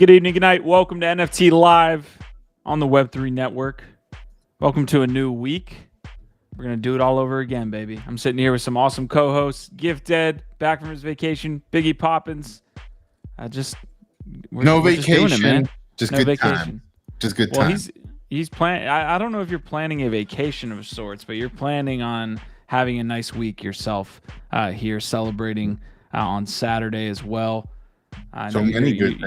Good evening, good night. Welcome to NFT Live on the Web3 Network. Welcome to a new week. We're going to do it all over again, baby. I'm sitting here with some awesome co-hosts. Gifted, back from his vacation. Biggie Poppins. We're just doing it, man. Just no good vacation. time. Just good Well, time. he's planning. I don't know if you're planning a vacation of sorts, but you're planning on having a nice week yourself here, celebrating on Saturday as well. So many good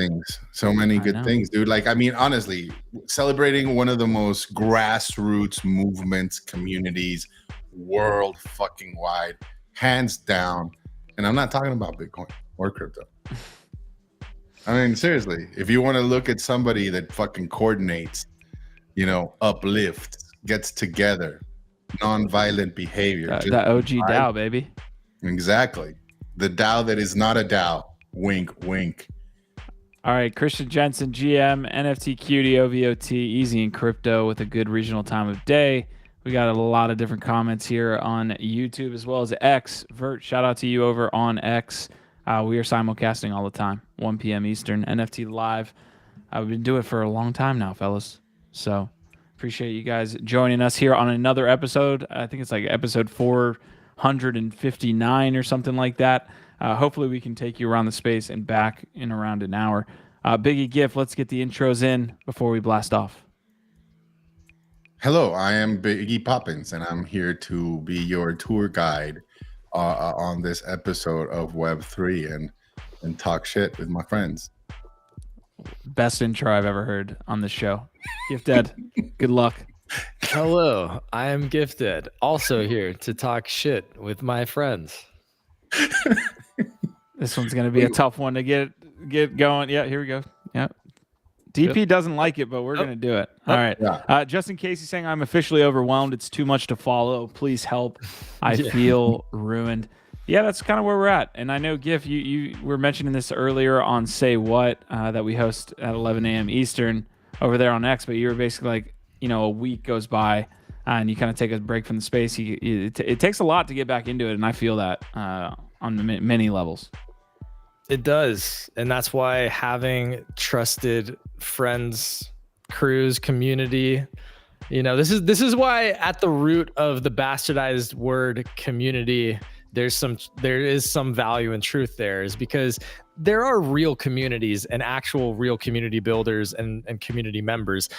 things, dude. Like, I mean, honestly, celebrating one of the most grassroots movements, communities, world fucking wide, hands down. And I'm not talking about Bitcoin or crypto. I mean, seriously, if you want to look at somebody that fucking coordinates, uplifts, gets together, non-violent behavior. The OG DAO, baby. Exactly. The DAO that is not a DAO. Wink, wink. All right, Christian Jensen, GM, NFT Cutie, OVOT, easy in crypto with a good regional time of day. We got a lot of different comments here on YouTube as well as X. Vert, shout out to you over on X. We are simulcasting all the time, 1 p.m. Eastern, NFT Live. We've been doing it for a long time now, fellas. So appreciate you guys joining us here on another episode. I think it's like episode 459 or something like that. Hopefully we can take you around the space and back in around an hour. Biggie Gift, let's get the intros in before we blast off. Hello, I am Biggie Poppins, and I'm here to be your tour guide on this episode of Web3 and talk shit with my friends. Best intro I've ever heard on this show. Gifted, good luck. Hello, I am Gifted, also here to talk shit with my friends. This one's going to be a tough one to get going. Yeah, here we go. Yeah. DP doesn't like it, but we're going to do it. All right. Yeah. Justin Casey saying, I'm officially overwhelmed. It's too much to follow. Please help. I feel ruined. Yeah, that's kind of where we're at. And I know, Gif, you were mentioning this earlier on Say What that we host at 11 a.m. Eastern over there on X, but you were basically like, a week goes by and you kind of take a break from the space. It takes a lot to get back into it, and I feel that on many levels. It does, and that's why having trusted friends, crews, community, this is why at the root of the bastardized word community, there is some value and truth there, is because there are real communities and actual real community builders and community members.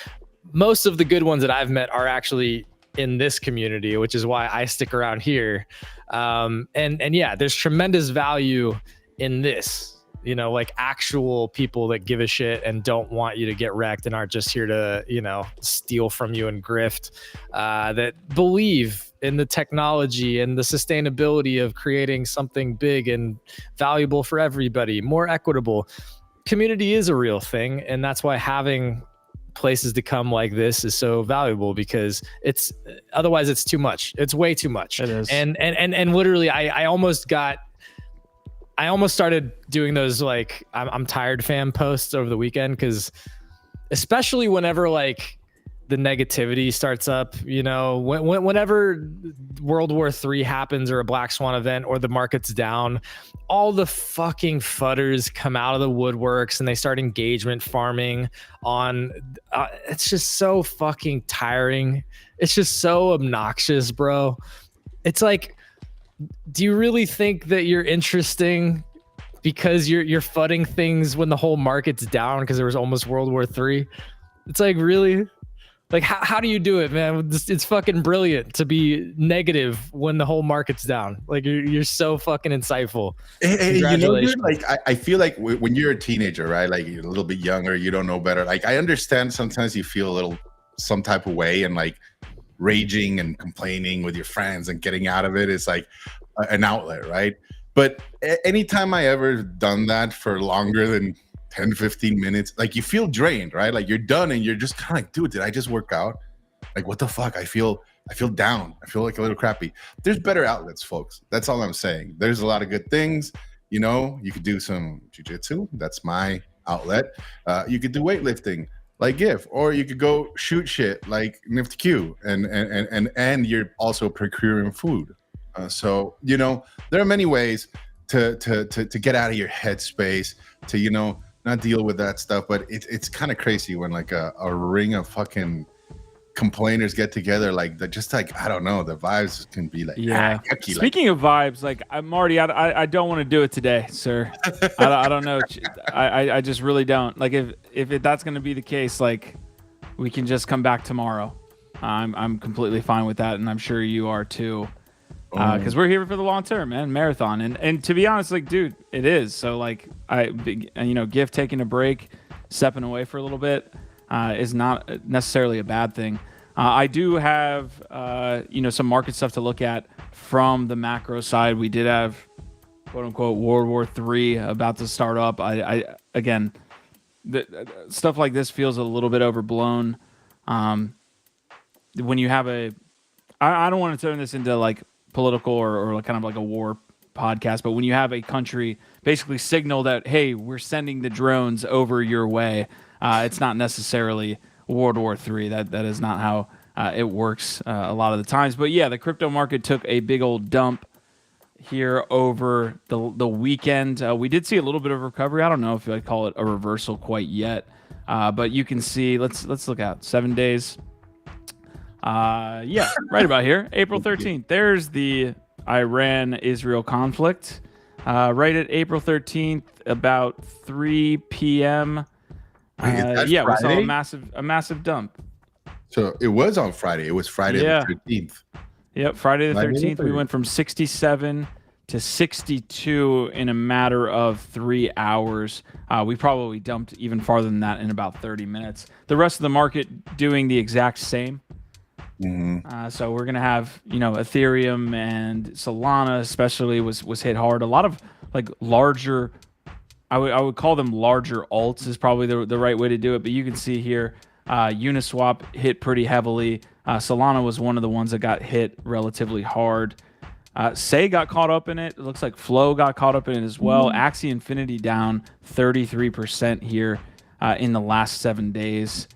Most of the good ones that I've met are actually in this community, which is why I stick around here. And yeah, there's tremendous value in this, like actual people that give a shit and don't want you to get wrecked and aren't just here to, steal from you and grift, that believe in the technology and the sustainability of creating something big and valuable for everybody, more equitable. Community is a real thing. And that's why having places to come like this is so valuable, because otherwise it's too much. It's way too much. It is. And literally I almost started doing those like I'm tired fam posts over the weekend, because especially whenever like the negativity starts up, whenever World War III happens or a Black Swan event or the market's down, all the fucking fudders come out of the woodworks and they start engagement farming on, it's just so fucking tiring. It's just so obnoxious, bro. It's like, do you really think that you're interesting because you're fudding things when the whole market's down because there was almost World War III? It's like, really? Like, how do you do it, man? It's fucking brilliant to be negative when the whole market's down. Like, you're so fucking insightful. Hey, dude, like, I feel like when you're a teenager, right? Like, you're a little bit younger, you don't know better. Like, I understand sometimes you feel some type of way, and like raging and complaining with your friends and getting out of it is like an outlet, right? But anytime I ever done that for longer than 10, 15 minutes, like you feel drained, right? Like you're done and you're just kind of like, dude, did I just work out? Like, what the fuck? I feel down. I feel like a little crappy. There's better outlets, folks. That's all I'm saying. There's a lot of good things. You could do some jujitsu. That's my outlet. You could do weightlifting like GIF, or you could go shoot shit like Nifty Q, and you're also procuring food. So, there are many ways to get out of your headspace, to, not deal with that stuff. But it's kind of crazy when like a ring of fucking complainers get together, like I don't know, the vibes can be like yucky. Speaking of vibes, like Marty, I don't want to do it today, sir. I don't know. I just really don't. Like if that's going to be the case, like we can just come back tomorrow. I'm completely fine with that, and I'm sure you are too. Because we're here for the long term, man, marathon. And to be honest, like, dude, it is. So like GIF taking a break, stepping away for a little bit. Is not necessarily a bad thing. I do have, some market stuff to look at from the macro side. We did have, quote unquote, World War III about to start up. Again, stuff like this feels a little bit overblown. When you have I don't want to turn this into like political or kind of like a war podcast, but when you have a country basically signal that, hey, we're sending the drones over your way. It's not necessarily World War III. That is not how it works a lot of the times. But yeah, the crypto market took a big old dump here over the weekend. We did see a little bit of recovery. I don't know if I'd call it a reversal quite yet, but you can see. Let's look at 7 days. Yeah, right about here, April 13th. There's the Iran-Israel conflict. Right at April 13th, about 3 p.m. Yeah, we saw a massive dump. So it was on Friday. It was Friday the 13th. Yep, Friday the 13th. We went from 67 to 62 in a matter of 3 hours. We probably dumped even farther than that in about 30 minutes. The rest of the market doing the exact same. So we're gonna have Ethereum and Solana especially was hit hard. A lot of like larger. I would call them larger alts is probably the right way to do it. But you can see here, Uniswap hit pretty heavily. Solana was one of the ones that got hit relatively hard. Say got caught up in it. It looks like Flow got caught up in it as well. Axie Infinity down 33% here in the last 7 days.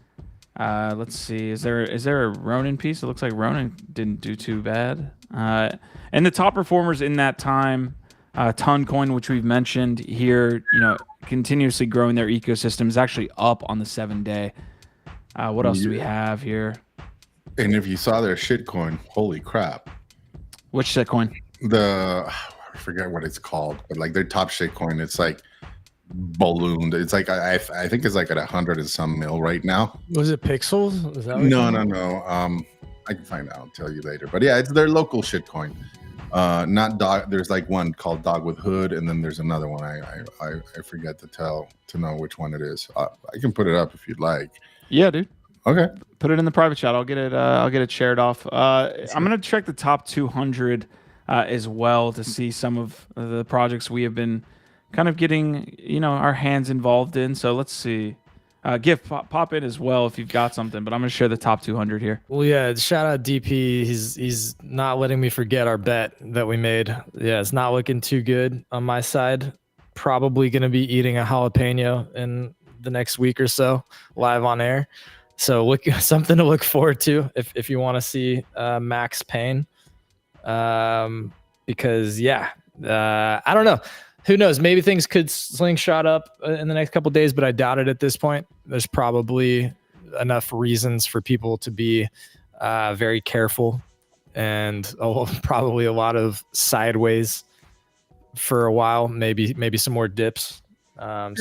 Let's see. Is there a Ronin piece? It looks like Ronin didn't do too bad. And the top performers in that time. Toncoin, which we've mentioned here, continuously growing their ecosystem, is actually up on the 7-day. What else do we have here? And if you saw their shitcoin, holy crap! Which shitcoin? I forget what it's called, but like their top shitcoin, it's like ballooned. It's like I think it's like at 100 and some mil right now. Was it Pixels? Is that no. I can find out. I'll tell you later. But yeah, it's their local shitcoin. Not dog. There's like one called Dog with Hood, and then there's another one. I forget to know which one it is. I can put it up if you'd like. Yeah, dude. Okay. Put it in the private chat. I'll get it shared off. I'm gonna check the top 200 as well to see some of the projects we have been kind of getting our hands involved in. So let's see. GIF pop in as well if you've got something, but I'm gonna share the top 200 here. Well, yeah, shout out DP. He's not letting me forget our bet that we made. Yeah, it's not looking too good on my side. Probably gonna be eating a jalapeno in the next week or so, live on air. So something to look forward to if you want to see Max Payne. Because I don't know. Who knows? Maybe things could slingshot up in the next couple of days, but I doubt it at this point. There's probably enough reasons for people to be very careful, and probably a lot of sideways for a while. Maybe some more dips. I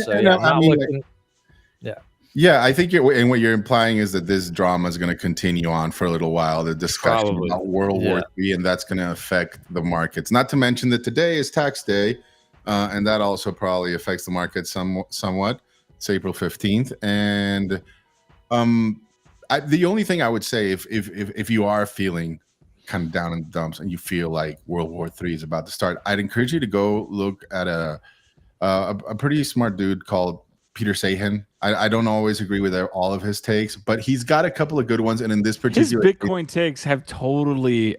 think what you're implying is that this drama is going to continue on for a little while. The discussion about World War III, and that's going to affect the markets. Not to mention that today is tax day. And that also probably affects the market somewhat. It's April 15th. And the only thing I would say, if you are feeling kind of down in the dumps and you feel like World War III is about to start, I'd encourage you to go look at a pretty smart dude called Peter Sahan. I don't always agree with all of his takes, but he's got a couple of good ones. And in this particular, his Bitcoin takes have totally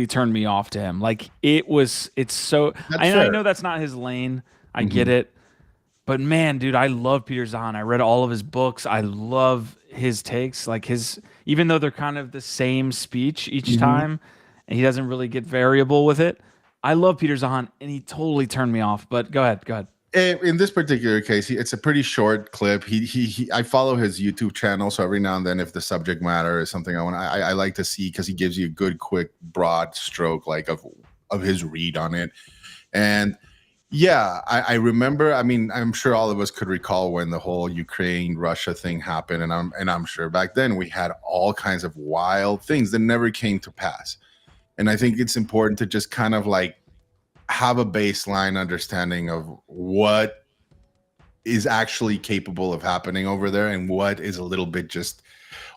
turned me off to him. Like it's so. I know that's not his lane. I get it, but man, dude, I love Peter Sahan. I read all of his books. I love his takes. Like even though they're kind of the same speech each time, and he doesn't really get variable with it. I love Peter Sahan, and he totally turned me off. But go ahead. In this particular case, it's a pretty short clip. I follow his YouTube channel, so every now and then, if the subject matter is something I like to see, because he gives you a good, quick, broad stroke like of his read on it. And yeah, I remember. I mean, I'm sure all of us could recall when the whole Ukraine-Russia thing happened, and I'm sure back then we had all kinds of wild things that never came to pass. And I think it's important to just kind of like have a baseline understanding of what is actually capable of happening over there and what is a little bit just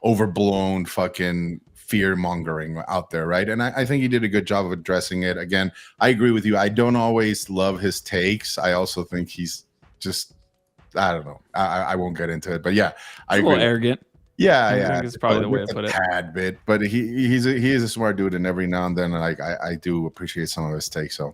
overblown fucking fear mongering out there, right? And I think he did a good job of addressing it. Again, I agree with you. I don't always love his takes. I also think he's just, I don't know. I won't get into it, but yeah, I agree. A little arrogant. Yeah, I think it's probably the way to put it. Tad bit, but he is a smart dude, and every now and then, like I do appreciate some of his takes. So.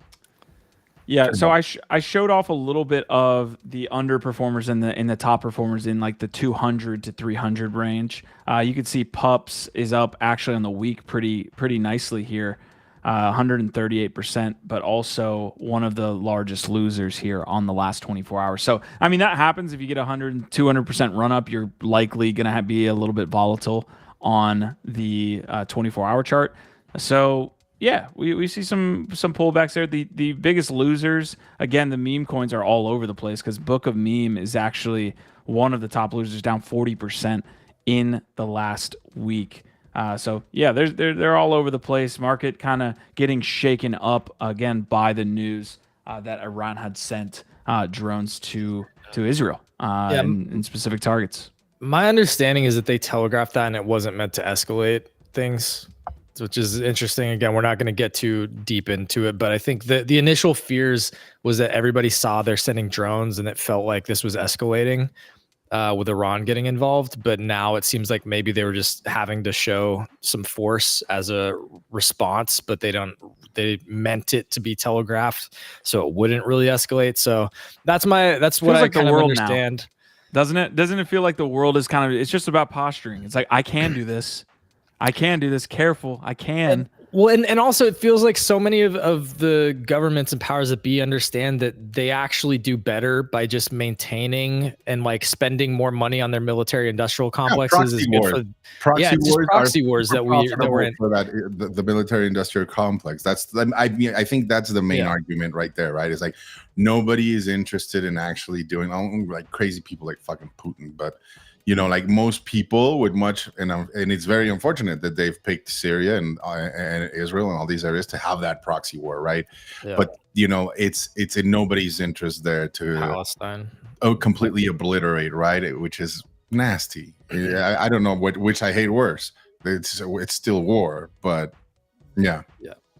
Yeah, so I showed off a little bit of the underperformers and the top performers in like the 200 to 300 range. You can see Pups is up actually on the week pretty nicely here, 138%, but also one of the largest losers here on the last 24 hours. So I mean that happens if you get 100 200% run up, you're likely gonna be a little bit volatile on the 24-hour chart. So. Yeah, we see some pullbacks there. The biggest losers, again, the meme coins are all over the place because Book of Meme is actually one of the top losers, down 40% in the last week. So yeah, they're all over the place. Market kind of getting shaken up again by the news that Iran had sent drones to Israel in specific targets. My understanding is that they telegraphed that and it wasn't meant to escalate things, which is interesting. Again, we're not going to get too deep into it, but I think the initial fears was that everybody saw they're sending drones and it felt like this was escalating with Iran getting involved. But now it seems like maybe they were just having to show some force as a response, but they meant it to be telegraphed so it wouldn't really escalate. So that's what I kind of understand. Now. Doesn't it feel like the world is kind of, it's just about posturing. It's like, I can do this. I can do this. Careful. I can. And also it feels like so many of the governments and powers that be understand that they actually do better by just maintaining and like spending more money on their military industrial complexes. Proxy wars that we're in for the military industrial complex. I think that's the main argument right there, right? It's like nobody is interested in actually doing like crazy people like fucking Putin, but you know, like most people would much, and it's very unfortunate that they've picked Syria and Israel and all these areas to have that proxy war, right? Yeah. But you know, it's in nobody's interest there to Palestine completely obliterate, right? Which is nasty. I don't know which I hate worse. It's still war, but yeah.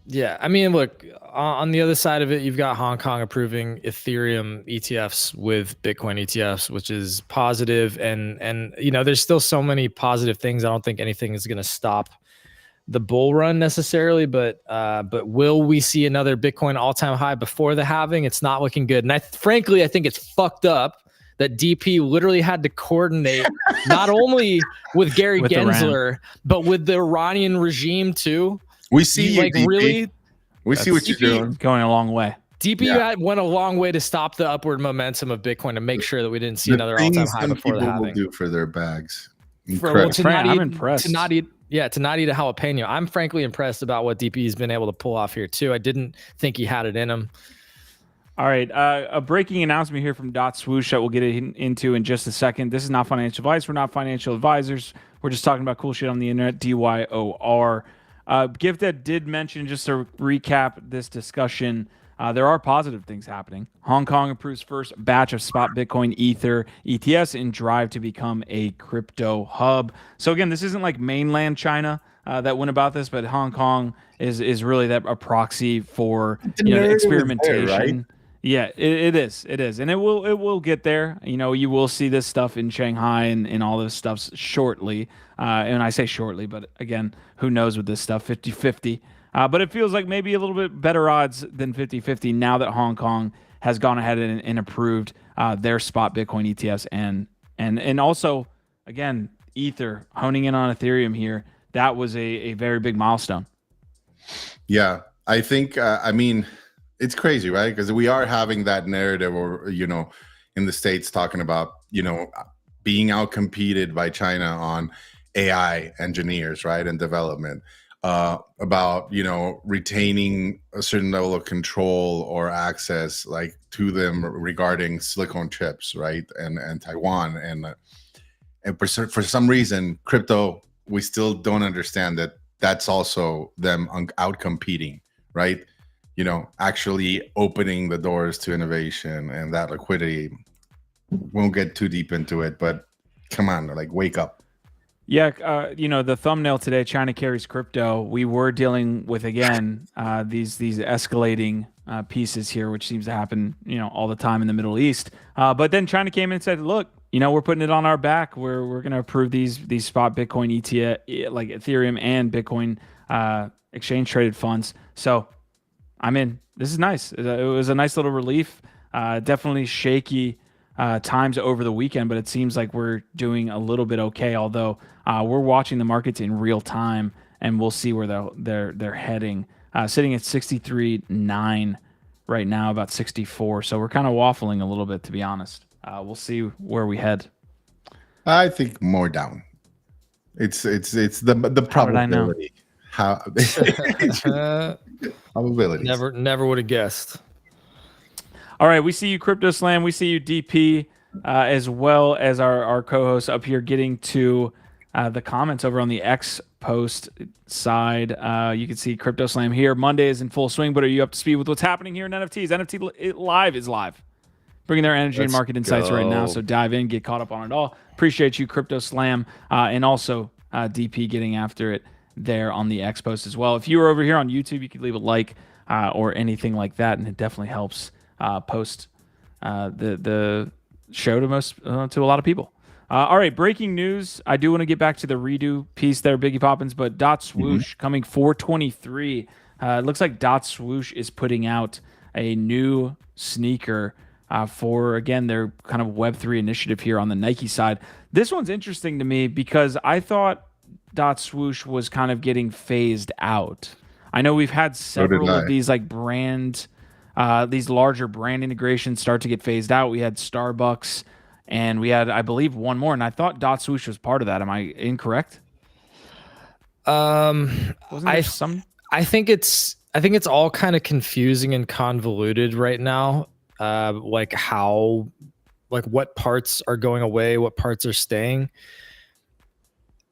Yeah, I mean, look, on the other side of it, you've got Hong Kong approving Ethereum ETFs with Bitcoin ETFs, which is positive. And you know, there's still so many positive things. I don't think anything is going to stop the bull run necessarily, but will we see another Bitcoin all-time high before the halving? It's not looking good. And frankly, I think it's fucked up that DP literally had to coordinate not only with Gary Gensler, but with the Iranian regime too. We see like DP. Really. We see what you're doing. Going a long way. DP went a long way to stop the upward momentum of Bitcoin to make sure that we didn't see another all-time high before the halving. Will do for their bags. I'm impressed. To not eat a jalapeno. I'm frankly impressed about what DP's been able to pull off here too. I didn't think he had it in him. All right, a breaking announcement here from Dot Swoosh that we'll get into in just a second. This is not financial advice. We're not financial advisors. We're just talking about cool shit on the internet. DYOR. Gifted did mention, just to recap this discussion, there are positive things happening. Hong Kong approves first batch of spot Bitcoin Ether ETFs in drive to become a crypto hub. So again, this isn't like mainland China that went about this, but Hong Kong is really a proxy for experimentation. There, right? Yeah, it is, and it will get there. You know, you will see this stuff in Shanghai and all this stuff shortly. And I say shortly, but again, who knows with this stuff, 50-50. But it feels like maybe a little bit better odds than 50-50 now that Hong Kong has gone ahead and approved their spot Bitcoin ETFs and also, again, Ether, honing in on Ethereum here. That was a very big milestone. Yeah, I think, it's crazy, right? Because we are having that narrative, or in the States, talking about being outcompeted by China on AI engineers, right, and development. About retaining a certain level of control or access, like, to them regarding silicon chips, right, and Taiwan, and for some reason, crypto, we still don't understand that that's also them out competing, right? Actually opening the doors to innovation and that liquidity. Won't get too deep into it, but come on, like, wake up. Yeah, the thumbnail today, China carries crypto. We were dealing with, again, these escalating pieces here, which seems to happen, all the time in the Middle East. But then China came in and said, look, we're putting it on our back. We're going to approve these spot Bitcoin ETF, like Ethereum and Bitcoin exchange traded funds. So I'm in. This is nice. It was a nice little relief. Definitely shaky times over the weekend, but it seems like we're doing a little bit okay. Although we're watching the markets in real time, and we'll see where they're heading. Sitting at 63.9 right now, about 64. So we're kind of waffling a little bit, to be honest. We'll see where we head. I think more down. It's the probability. How probabilities. Never would have guessed. All right, we see you, Crypto Slam. We see you, DP, as well as our co-hosts up here getting to the comments over on the X post side. You can see Crypto Slam here. Monday is in full swing, but are you up to speed with what's happening here in NFTs? NFT Live is live, bringing their energy and market insights right now. So dive in, get caught up on it all. Appreciate you, Crypto Slam, and also DP getting after it there on the X post as well. If you were over here on YouTube, you could leave a like or anything like that, and it definitely helps post the show to a lot of people. All right, breaking news. I do want to get back to the redo piece there, Biggie Poppins, but Dot Swoosh coming 423. It looks like Dot Swoosh is putting out a new sneaker for, again, their kind of Web3 initiative here on the Nike side. This one's interesting to me because I thought Dot Swoosh was kind of getting phased out. I know we've had several of these like these larger brand integrations start to get phased out. We had Starbucks, and we had, I believe, one more, and I thought Dot Swoosh was part of that. Am I incorrect? I think it's all kind of confusing and convoluted right now. Like what parts are going away, what parts are staying.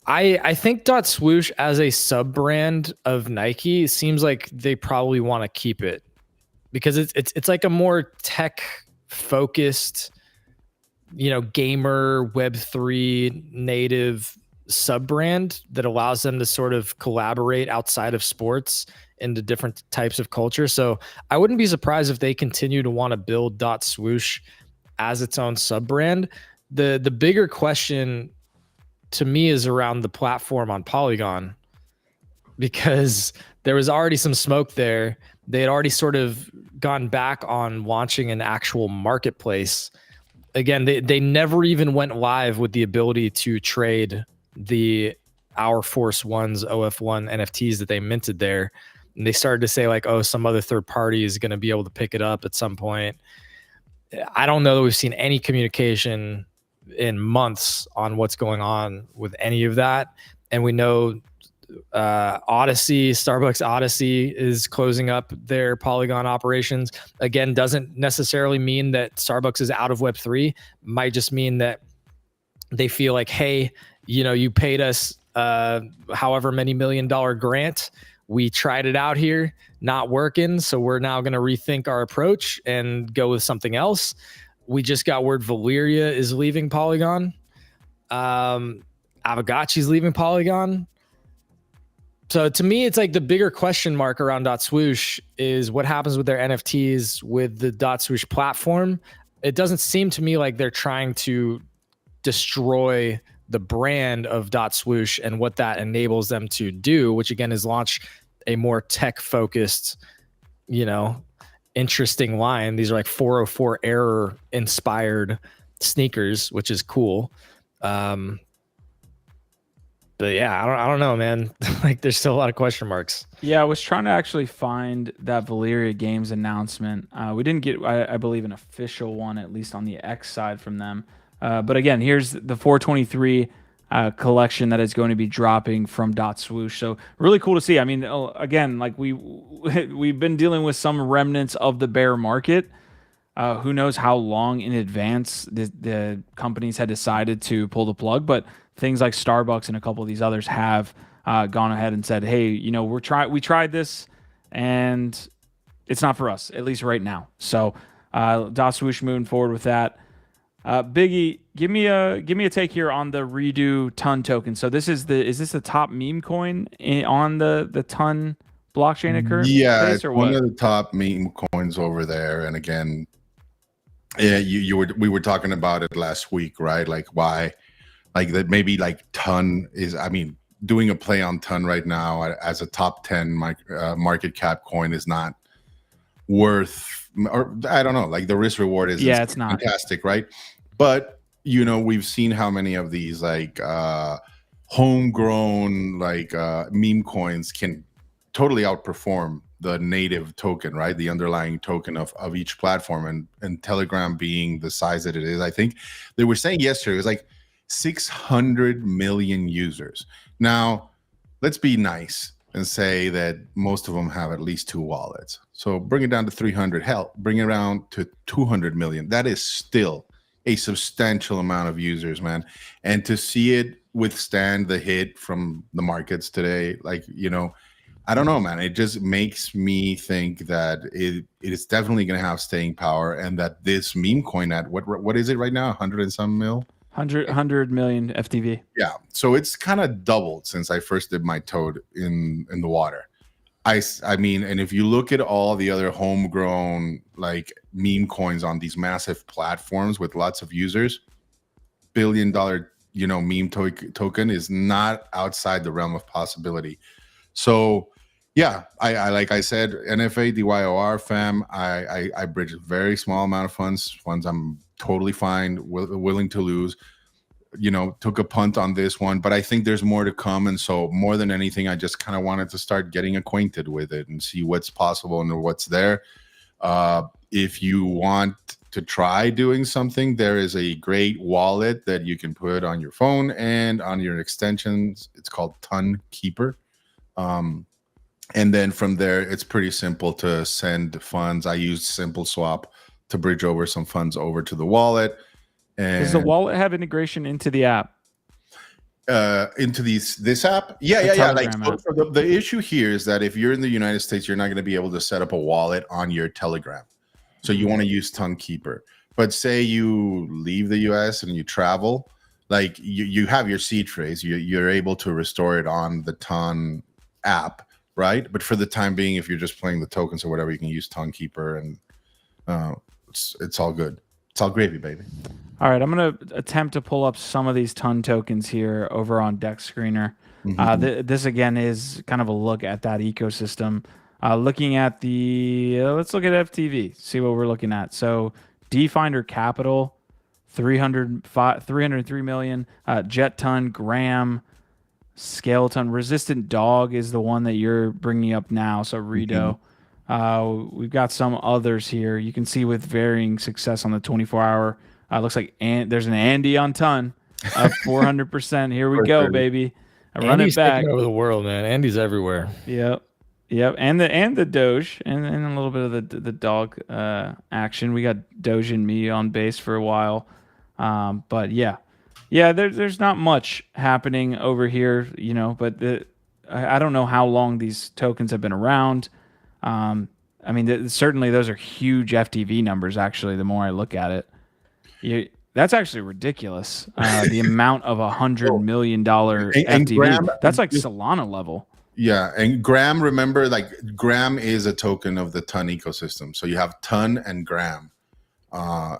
I think Dot Swoosh as a sub brand of Nike seems like they probably want to keep it, because it's like a more tech focused, gamer Web3 native sub brand that allows them to sort of collaborate outside of sports into different types of culture. So I wouldn't be surprised if they continue to want to build Dot Swoosh as its own sub brand. The bigger question to me is around the platform on Polygon, because there was already some smoke there. They had already sort of gone back on launching an actual marketplace. Again, they never even went live with the ability to trade the Our Force One's OF1 NFTs that they minted there. And they started to say like, oh, some other third party is going to be able to pick it up at some point. I don't know that we've seen any communication in months on what's going on with any of that. And we know Starbucks Odyssey is closing up their Polygon operations. Again, doesn't necessarily mean that Starbucks is out of Web3. Might just mean that they feel like, hey, you paid us however many $1 million grant. We tried it out here, not working. So we're now going to rethink our approach and go with something else. We just got word Valeria is leaving Polygon. Avagachi's leaving Polygon. So to me, it's like the bigger question mark around Dot Swoosh is what happens with their NFTs with the Dot Swoosh platform. It doesn't seem to me like they're trying to destroy the brand of Dot Swoosh and what that enables them to do, which again is launch a more tech focused, interesting line. These are like 404 error inspired sneakers, which is cool. But yeah, I don't know, man. Like there's still a lot of question marks. Yeah, I was trying to actually find that Valeria Games announcement. We didn't get, I believe, an official one, at least on the X side from them. But again, here's the 423 collection that is going to be dropping from Dot Swoosh. So really cool to see. I mean, again, like we've been dealing with some remnants of the bear market. Who knows how long in advance the companies had decided to pull the plug, but things like Starbucks and a couple of these others have gone ahead and said, "Hey, you know, we tried this, and it's not for us, at least right now." So, Dot Swoosh moving forward with that. Biggie, give me a take here on the Redo Ton token. So is this the top meme coin on the Ton blockchain at current? Yeah, pace, it's or one what? of the top meme coins over there. And again, yeah, we were talking about it last week, right? Like why, like that maybe like Ton is, I mean, doing a play on Ton right now as a top 10 market cap coin is not worth, or I don't know, like the risk reward is It's not fantastic, right? But you know, we've seen how many of these like homegrown like meme coins can totally outperform the native token, right? The underlying token of each platform, and Telegram being the size that it is. I think they were saying yesterday it was like 600 million users. Now, let's be nice and say that most of them have at least 2 wallets. So bring it down to 300. Hell, bring it around to 200 million. That is still a substantial amount of users, man. And to see it withstand the hit from the markets today, like, you know, I don't know, man. It just makes me think that it is definitely going to have staying power, and that this meme coin at what is it right now? 100 and some mil? 100 million FTV. Yeah. So it's kind of doubled since I first did my toad in the water. I mean, and if you look at all the other homegrown like meme coins on these massive platforms with lots of users, $1 billion, you know, meme token is not outside the realm of possibility. So yeah, I like I said, NFA DYOR fam, I bridge a very small amount of funds I'm totally fine, willing to lose. You know, took a punt on this one, but I think there's more to come. And so more than anything, I just kind of wanted to start getting acquainted with it and see what's possible and what's there. If you want to try doing something, there is a great wallet that you can put on your phone and on your extensions. It's called Ton Keeper. And then from there, it's pretty simple to send funds. I used Simple Swap to bridge over some funds over to the wallet. And does the wallet have integration into the app? Into this app? Yeah. Like so the issue here is that if you're in the United States, you're not going to be able to set up a wallet on your Telegram. So you want to use Ton Keeper. But say you leave the US and you travel, like you have your seed phrase, you're able to restore it on the Ton app, right? But for the time being, if you're just playing the tokens or whatever, you can use Ton Keeper, and it's all good. It's all gravy, baby. All right, I'm going to attempt to pull up some of these Ton tokens here over on Dex Screener. This, again, is kind of a look at that ecosystem. Looking at let's look at FTV, see what we're looking at. So DFinder Capital, 303 million. Jet Ton, Gram, Skeleton. Resistant Dog is the one that you're bringing up now, so Redo. We've got some others here. You can see with varying success on the 24-hour. Looks like there's an Andy on Ton, up 400%. Here we go, baby. Run it back. Taking over the world, man. Andy's everywhere. Yep. And the Doge and a little bit of the dog action. We got Doge and me on base for a while, but yeah. There's not much happening over here, you know. But I don't know how long these tokens have been around. I mean, certainly those are huge FTV numbers. Actually, the more I look at it. That's actually ridiculous. The amount of $100 million FTV. Gram, that's like Solana level. Yeah, and Gram, remember, like Gram is a token of the Ton ecosystem. So you have Ton and Gram.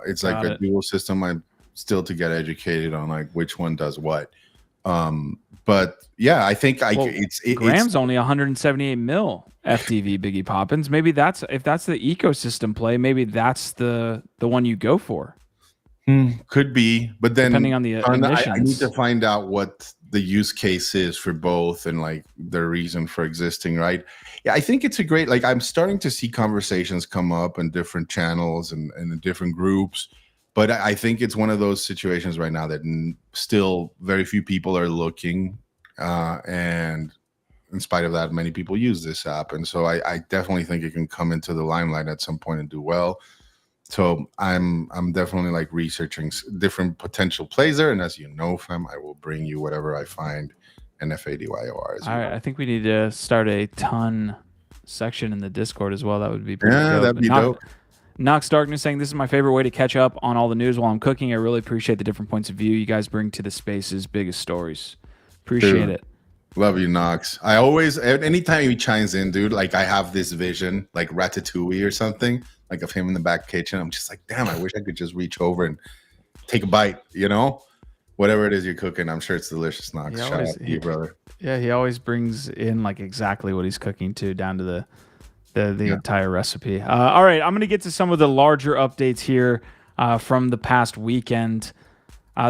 It's like a dual system. I'm still to get educated on like which one does what. But yeah, I think Gram's only 178 mil FTV, Biggie Poppins. Maybe if that's the ecosystem play, maybe that's the one you go for. Could be, but then depending on the emissions. I need to find out what the use case is for both and like their reason for existing, right? Yeah, I think it's a great, like I'm starting to see conversations come up in different channels and in different groups, but I think it's one of those situations right now that still very few people are looking, and in spite of that, many people use this app, and so I definitely think it can come into the limelight at some point and do well. So I'm definitely like researching different potential plays there, and as you know, fam, I will bring you whatever I find NFADYOR. All right, I think we need to start a ton section in the Discord as well. That would be pretty dope. That'd be dope. Nox Darkness saying, this is my favorite way to catch up on all the news while I'm cooking. I really appreciate the different points of view you guys bring to the space's biggest stories. Appreciate it. Love you, Nox. I always, anytime he chimes in, dude, like I have this vision, like Ratatouille or something, like of him in the back kitchen. I'm just like, damn, I wish I could just reach over and take a bite, you know? Whatever it is you're cooking, I'm sure it's delicious, Nox. Shout out to you, brother. Yeah, he always brings in like exactly what he's cooking too, down to the entire recipe. All right, I'm going to get to some of the larger updates here from the past weekend.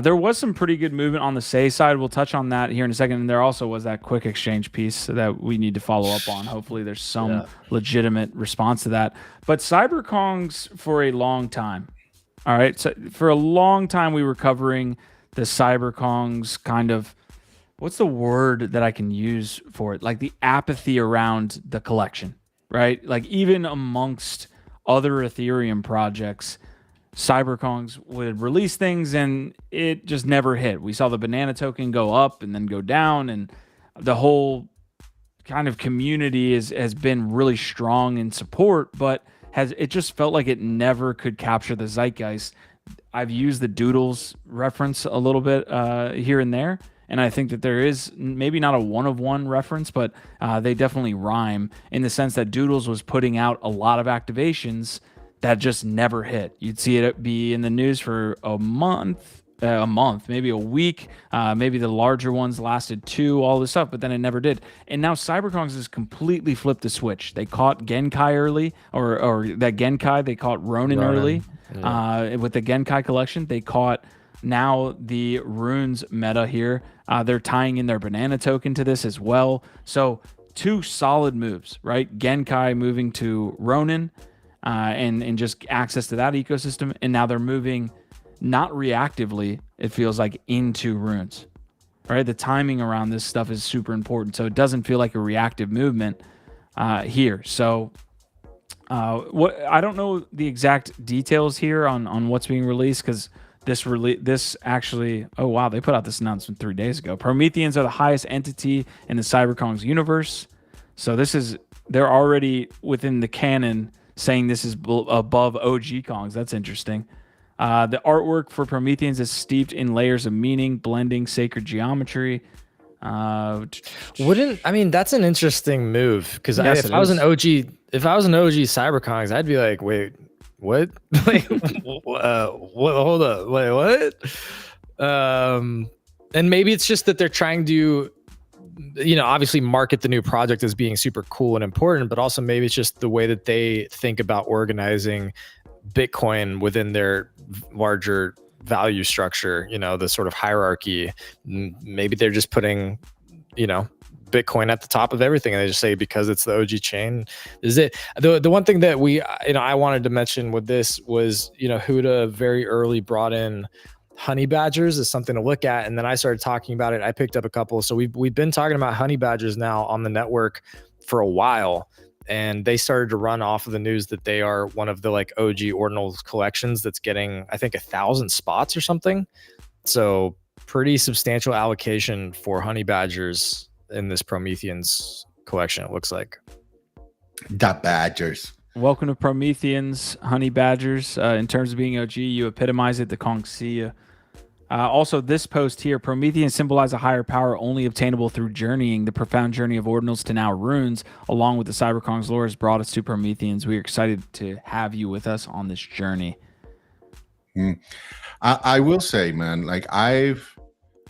There was some pretty good movement on the Say side. We'll touch on that here in a second. And there also was that quick exchange piece that we need to follow up on. Hopefully there's some legitimate response to that. But CyberKongs for a long time. All right. So for a long time, we were covering the CyberKongs kind of, what's the word that I can use for it? Like the apathy around the collection, right? Like even amongst other Ethereum projects, CyberKongs would release things and it just never hit. We saw the banana token go up and then go down, and the whole kind of community has been really strong in support, but it just felt like it never could capture the zeitgeist. I've used the Doodles reference a little bit here and there, and I think that there is maybe not a one-of-one reference, but they definitely rhyme in the sense that Doodles was putting out a lot of activations that just never hit. You'd see it be in the news for a month, maybe a week. Maybe the larger ones lasted 2, all this stuff, but then it never did. And now CyberKongs has completely flipped the switch. They caught Genkai early, or that Genkai, they caught Ronin early. Yeah. With the Genkai collection, they caught now the runes meta here. They're tying in their banana token to this as well. So 2 solid moves, right? Genkai moving to Ronin, and just access to that ecosystem. And now they're moving not reactively, it feels like, into runes, right? The timing around this stuff is super important. So it doesn't feel like a reactive movement here. So I don't know the exact details here on what's being released, because this actually, oh wow, they put out this announcement 3 days ago. Prometheans are the highest entity in the CyberKongs universe. So they're already within the canon saying this is above OG Kongs. That's interesting. The artwork for Prometheans is steeped in layers of meaning, blending sacred geometry. That's an interesting move, because if I was an OG CyberKongs, I'd be like, wait, what? Like, hold up, wait, what? And maybe it's just that they're trying to, obviously market the new project as being super cool and important, but also maybe it's just the way that they think about organizing Bitcoin within their larger value structure, the sort of hierarchy. Maybe they're just putting, Bitcoin at the top of everything, and they just say because it's the OG chain is it. The one thing that I wanted to mention with this was, Huda very early brought in honey badgers as something to look at, and then I started talking about it. I picked up a couple, so we've been talking about honey badgers now on the network for a while, and they started to run off of the news that they are one of the like OG Ordinals collections that's getting, I think, 1,000 spots or something. So pretty substantial allocation for honey badgers in this Prometheans collection, it looks like. The badgers. Welcome to Prometheans, honey badgers. In terms of being OG, you epitomize it. The Kong see you. Also, this post here, Prometheans symbolize a higher power only obtainable through journeying. The profound journey of Ordinals to now runes, along with the CyberKongs lore, has brought us to Prometheans. We are excited to have you with us on this journey. I will say, man, like I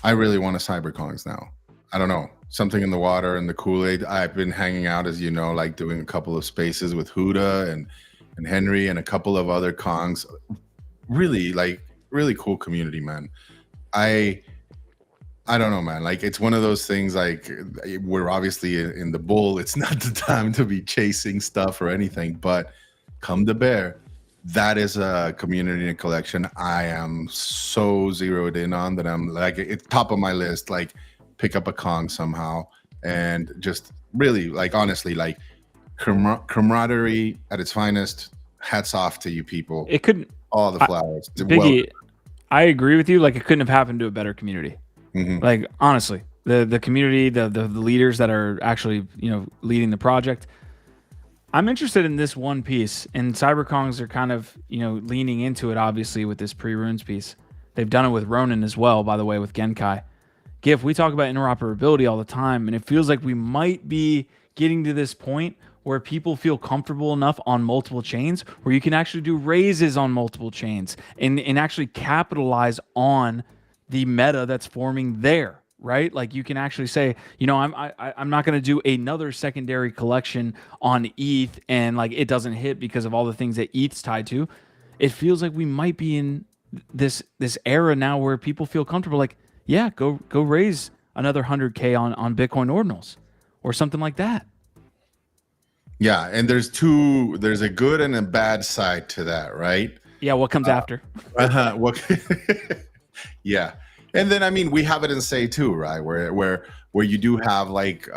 really want a CyberKongs now. I don't know, something in the water and the Kool-Aid. I've been hanging out, as you know, like doing a couple of spaces with Huda and Henry and a couple of other Kongs. Really really cool community, man. I don't know, man. Like, it's one of those things, like, we're obviously in the bull. It's not the time to be chasing stuff or anything, but come to bear, that is a community and collection I am so zeroed in on that I'm like, it's top of my list. Like, pick up a Kong somehow, and just really, like, honestly, like, camaraderie at its finest. Hats off to you people. It couldn't, all the flowers. Biggie, I agree with you. Like, it couldn't have happened to a better community. Like, honestly, the community, the leaders that are actually, you know, leading the project. I'm interested in this one piece, and CyberKongs are kind of, you know, leaning into it, obviously, with this pre-runes piece. They've done it with Ronin as well, by the way, with Genkai. Gif, we talk about interoperability all the time, and it feels like we might be getting to this point where people feel comfortable enough on multiple chains where you can actually do raises on multiple chains and actually capitalize on the meta that's forming there, right? Like, you can actually say, you know, I'm not going to do another secondary collection on ETH and like it doesn't hit because of all the things that ETH's tied to. It feels like we might be in this era now where people feel comfortable, like, yeah, go raise another 100K on Bitcoin Ordinals or something like that. Yeah, and there's a good and a bad side to that, right? Yeah, what comes after? Yeah, and then, I mean, we have it in Say too, right? Where you do have like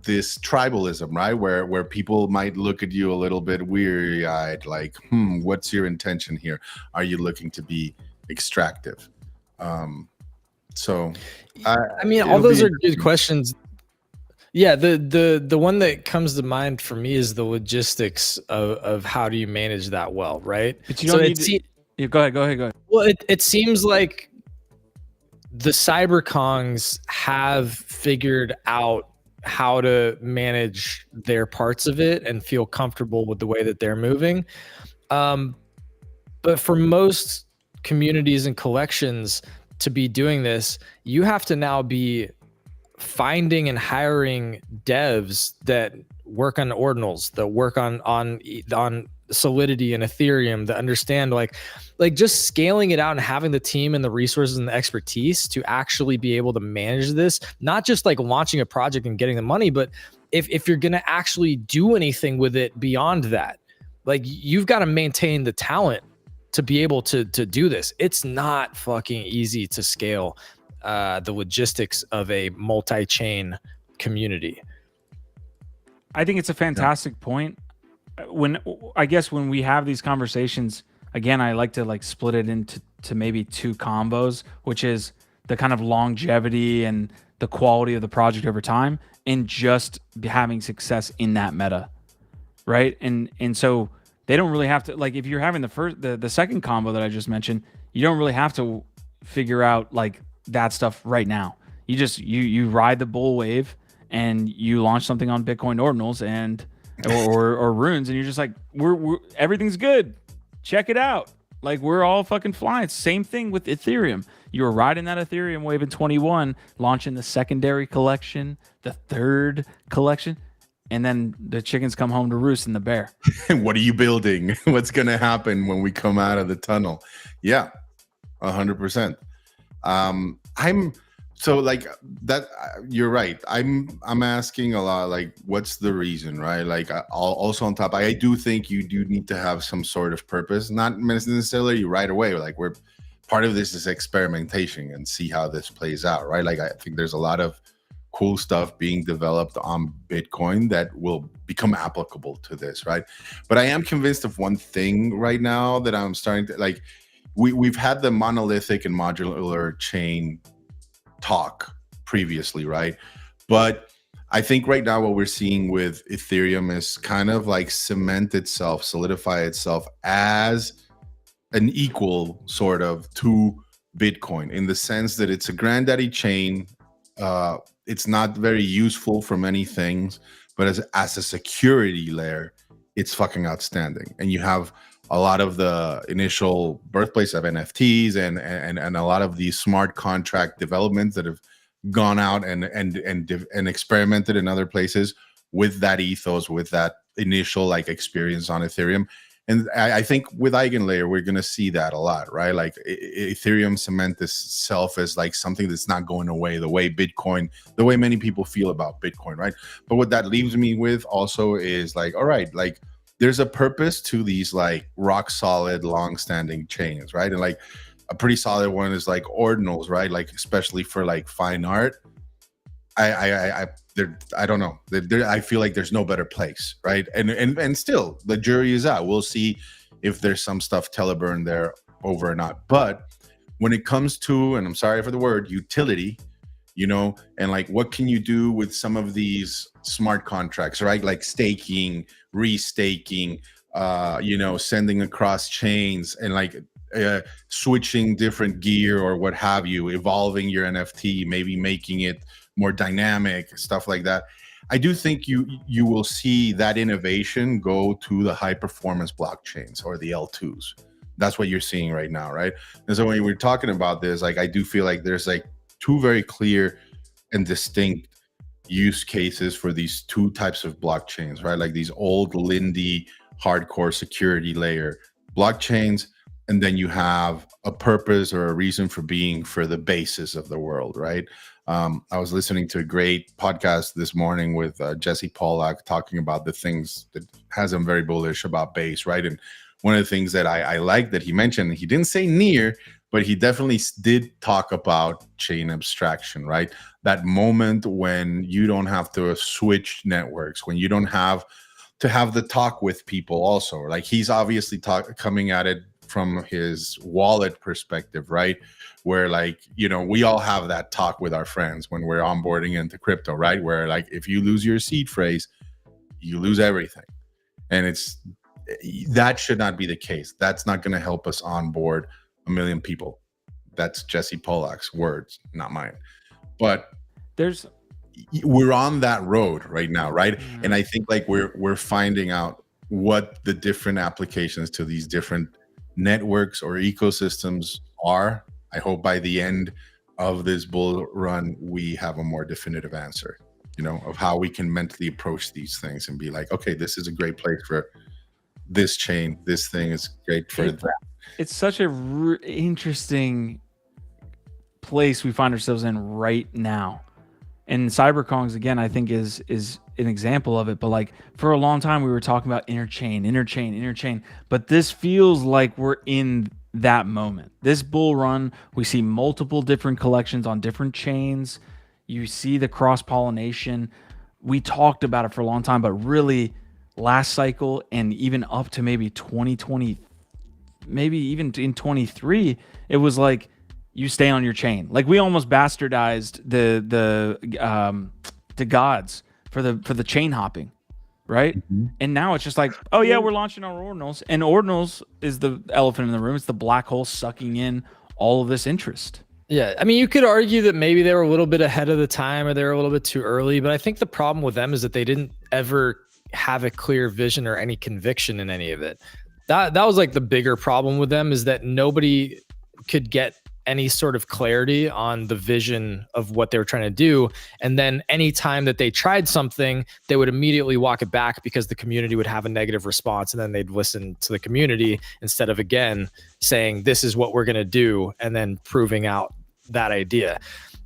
this tribalism, right? Where people might look at you a little bit weary-eyed, like, what's your intention here? Are you looking to be extractive? So, I mean, all those are good questions. Yeah, the one that comes to mind for me is the logistics of how do you manage that well, right? But you don't need to, yeah, go ahead. Well, it seems like the CyberKongs have figured out how to manage their parts of it and feel comfortable with the way that they're moving. But for most communities and collections to be doing this, you have to now be finding and hiring devs that work on ordinals, that work on Solidity and Ethereum, that understand like just scaling it out and having the team and the resources and the expertise to actually be able to manage this, not just like launching a project and getting the money, but if you're going to actually do anything with it beyond that, like, you've got to maintain the talent to be able to do this. It's not fucking easy to scale the logistics of a multi-chain community. I think it's a fantastic point. When we have these conversations, again, I like to like split it into maybe two combos, which is the kind of longevity and the quality of the project over time, and just having success in that meta, right? And so they don't really have to, like, if you're having the second combo that I just mentioned, you don't really have to figure out like that stuff right now. You just you ride the bull wave and you launch something on Bitcoin Ordinals and or runes, and you're just like, we're everything's good. Check it out. Like, we're all fucking flying. Same thing with Ethereum. You were riding that Ethereum wave in 21, launching the secondary collection, the third collection, and then the chickens come home to roost in the bear. What are you building? What's gonna happen when we come out of the tunnel? Yeah, 100%. I'm so like that. You're right. I'm asking a lot, like, what's the reason, right? Like, also on top, I do think you do need to have some sort of purpose, not necessarily right away. Like, we're part of this is experimentation and see how this plays out, right? Like, I think there's a lot of cool stuff being developed on Bitcoin that will become applicable to this, right? But I am convinced of one thing right now that I'm starting to like. We've had the monolithic and modular chain talk previously, right? But I think right now what we're seeing with Ethereum is kind of like solidify itself as an equal sort of to Bitcoin, in the sense that it's a granddaddy chain. It's not very useful for many things, but as a security layer, it's fucking outstanding. And you have a lot of the initial birthplace of NFTs and a lot of these smart contract developments that have gone out and experimented in other places with that ethos, with that initial like experience on Ethereum. And I think with Eigenlayer, we're going to see that a lot, right? Like Ethereum cement itself as like something that's not going away, the way many people feel about Bitcoin, right? But what that leaves me with also is like, all right, like there's a purpose to these like rock solid, long-standing chains, right? And like a pretty solid one is like Ordinals, right? Like especially for like fine art. I don't know. I feel like there's no better place, right? And still, the jury is out. We'll see if there's some stuff Teleburn there over or not. But when it comes to, and I'm sorry for the word, utility, and like what can you do with some of these smart contracts, right? Like staking, restaking, sending across chains, and like switching different gear or what have you, evolving your NFT, maybe making it more dynamic, stuff like that. I do think you will see that innovation go to the high performance blockchains or the L2s. That's what you're seeing right now, right? And so when we're talking about this, like I do feel like there's like two very clear and distinct use cases for these two types of blockchains, right? Like these old Lindy hardcore security layer blockchains, and then you have a purpose or a reason for being for the basis of the world, right? I was listening to a great podcast this morning with Jesse Pollack talking about the things that has him very bullish about base, right? And one of the things that I like that he mentioned, he didn't say near, but he definitely did talk about chain abstraction, right? That moment when you don't have to switch networks, when you don't have to have the talk with people also. Like he's obviously coming at it from his wallet perspective, right? Where like, we all have that talk with our friends when we're onboarding into crypto, right? Where like, if you lose your seed phrase, you lose everything. And that should not be the case. That's not going to help us onboard 1 million people. That's Jesse Pollack's words, not mine. But we're on that road right now, right? Mm-hmm. And I think like we're finding out what the different applications to these different networks or ecosystems are. I hope by the end of this bull run, we have a more definitive answer, of how we can mentally approach these things and be like, okay, this is a great place for this chain. This thing is great for that. It's such a interesting place we find ourselves in right now. And CyberKongs, again, I think is an example of it. But like for a long time, we were talking about interchain. But this feels like we're in that moment. This bull run, we see multiple different collections on different chains. You see the cross-pollination. We talked about it for a long time, but really last cycle and even up to maybe 2020, maybe even in 23, it was like you stay on your chain. Like we almost bastardized the gods for the chain hopping, right? Mm-hmm. And now it's just like, oh yeah, we're launching our Ordinals, and Ordinals is the elephant in the room. It's the black hole sucking in all of this interest. Yeah, I mean, you could argue that maybe they were a little bit ahead of the time or they were a little bit too early, but I think the problem with them is that they didn't ever have a clear vision or any conviction in any of it. That was like the bigger problem with them, is that nobody could get any sort of clarity on the vision of what they were trying to do. And then anytime that they tried something, they would immediately walk it back because the community would have a negative response. And then they'd listen to the community instead of, again, saying, this is what we're going to do, and then proving out that idea.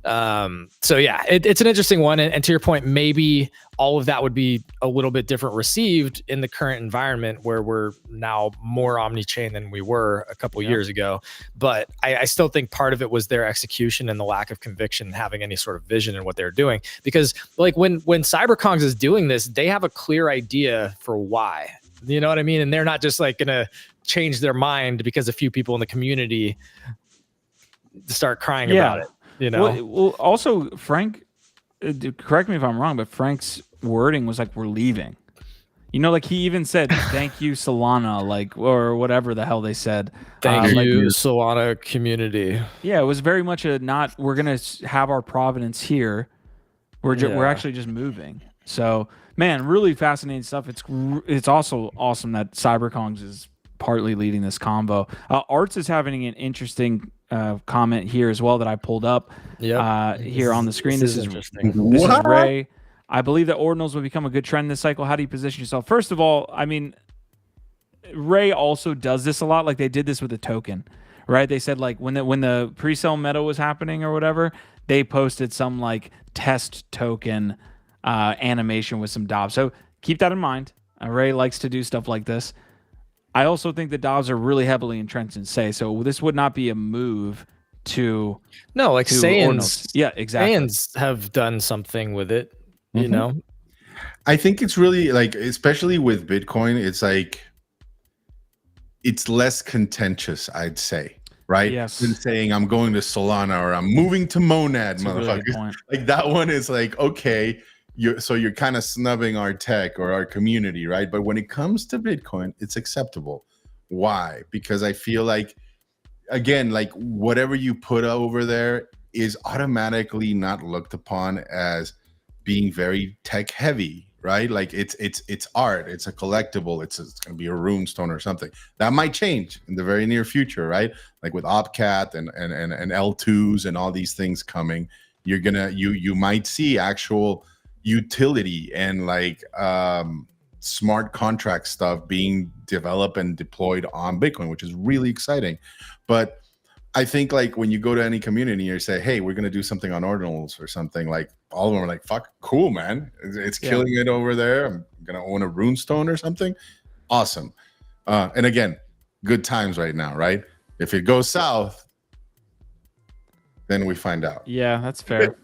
So yeah, it's an interesting one. And to your point, maybe all of that would be a little bit different received in the current environment where we're now more omni-chain than we were a couple years ago. But I still think part of it was their execution and the lack of conviction, having any sort of vision in what they're doing. Because like when CyberKongs is doing this, they have a clear idea for why. You know what I mean? And they're not just like going to change their mind because a few people in the community start crying about it. Well, also Frank, correct me if I'm wrong, but Frank's wording was like, we're leaving. Like he even said, thank you, Solana, like, or whatever the hell they said. Thank you, Solana community. Yeah, it was very much we're going to have our provenance here. We're actually just moving. So, man, really fascinating stuff. It's also awesome that CyberKongs is partly leading this convo. Arts is having an interesting comment here as well that I pulled up here on the screen. This is Ray. I believe that Ordinals will become a good trend this cycle. How do you position yourself? First of all, I mean, Ray also does this a lot. Like they did this with a token, right? They said like when the pre-sale meta was happening or whatever, they posted some like test token animation with some DAOs. So keep that in mind. Ray likes to do stuff like this. I also think the DAOs are really heavily entrenched in Say, so this would not be a move to Saiyans. Yeah, exactly. Saiyans have done something with it, you know. I think it's really like, especially with Bitcoin, it's like it's less contentious, I'd say, right? Yes. Than saying I'm going to Solana or I'm moving to Monad, That's motherfuckers. Really like that one is like, okay, you're kind of snubbing our tech or our community, right? But when it comes to Bitcoin, it's acceptable. Why? Because I feel like, again, like whatever you put over there is automatically not looked upon as being very tech heavy, right? Like it's art, it's a collectible, it's going to be a runestone or something. That might change in the very near future, right? Like with OpCat and L2s and all these things coming, you might see actual utility and like smart contract stuff being developed and deployed on Bitcoin, which is really exciting. But I think like when you go to any community, you say, hey, we're going to do something on Ordinals or something, like all of them are like, fuck, cool, man. It's killing it over there. I'm going to own a runestone or something. Awesome. And again, good times right now, right? If it goes south, then we find out. Yeah, that's fair.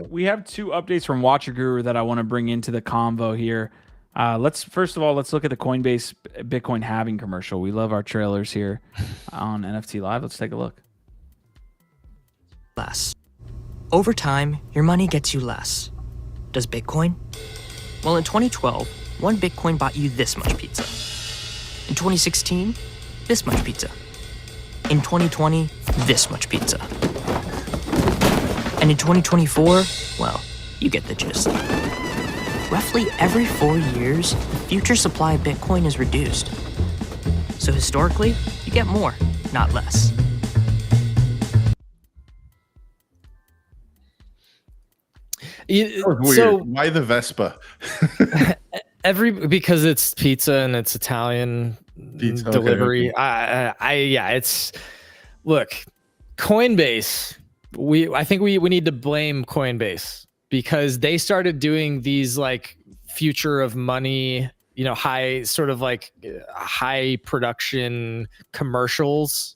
We have two updates from Watcher Guru that I want to bring into the convo here. First of all, let's look at the Coinbase Bitcoin halving commercial. We love our trailers here on NFT Live. Let's take a look. Less. Over time, your money gets you less. Does Bitcoin? Well, in 2012, one Bitcoin bought you this much pizza. In 2016, this much pizza. In 2020, this much pizza. And in 2024, well, you get the gist. Roughly every 4 years, the future supply of Bitcoin is reduced. So historically, you get more, not less. So why the Vespa? because it's pizza and it's Italian delivery. Okay. Look, Coinbase. I think we need to blame Coinbase because they started doing these like future of money, high production commercials.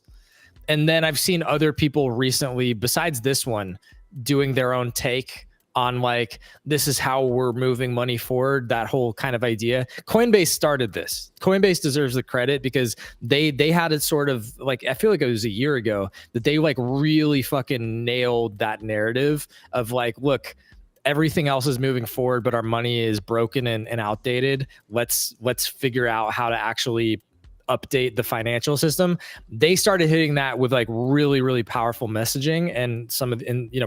And then I've seen other people recently, besides this one, doing their own take on like, this is how we're moving money forward, that whole kind of idea. Coinbase started this. Coinbase deserves the credit because they had it sort of like, I feel like it was a year ago that they like really fucking nailed that narrative of like, look, everything else is moving forward, but our money is broken and outdated. Let's figure out how to actually update the financial system. They started hitting that with like really, really powerful messaging and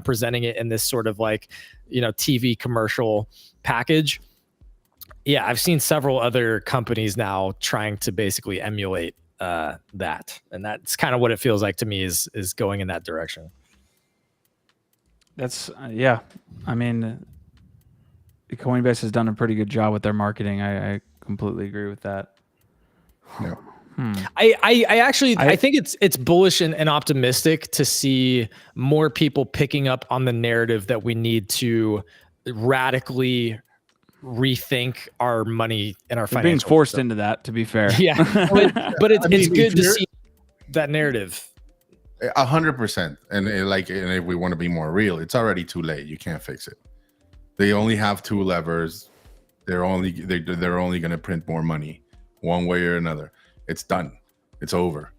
presenting it in this sort of like, TV commercial package. Yeah, I've seen several other companies now trying to basically emulate that. And that's kind of what it feels like to me is going in that direction. That's I mean, Coinbase has done a pretty good job with their marketing. I completely agree with that. Yeah. I think it's bullish and optimistic to see more people picking up on the narrative that we need to radically rethink our money and our financial. Being forced into that, to be fair. Yeah, but it's good to see that narrative. 100%. And if we want to be more real, it's already too late. You can't fix it. They only have two levers. They're only going to print more money, one way or another. It's done. It's over,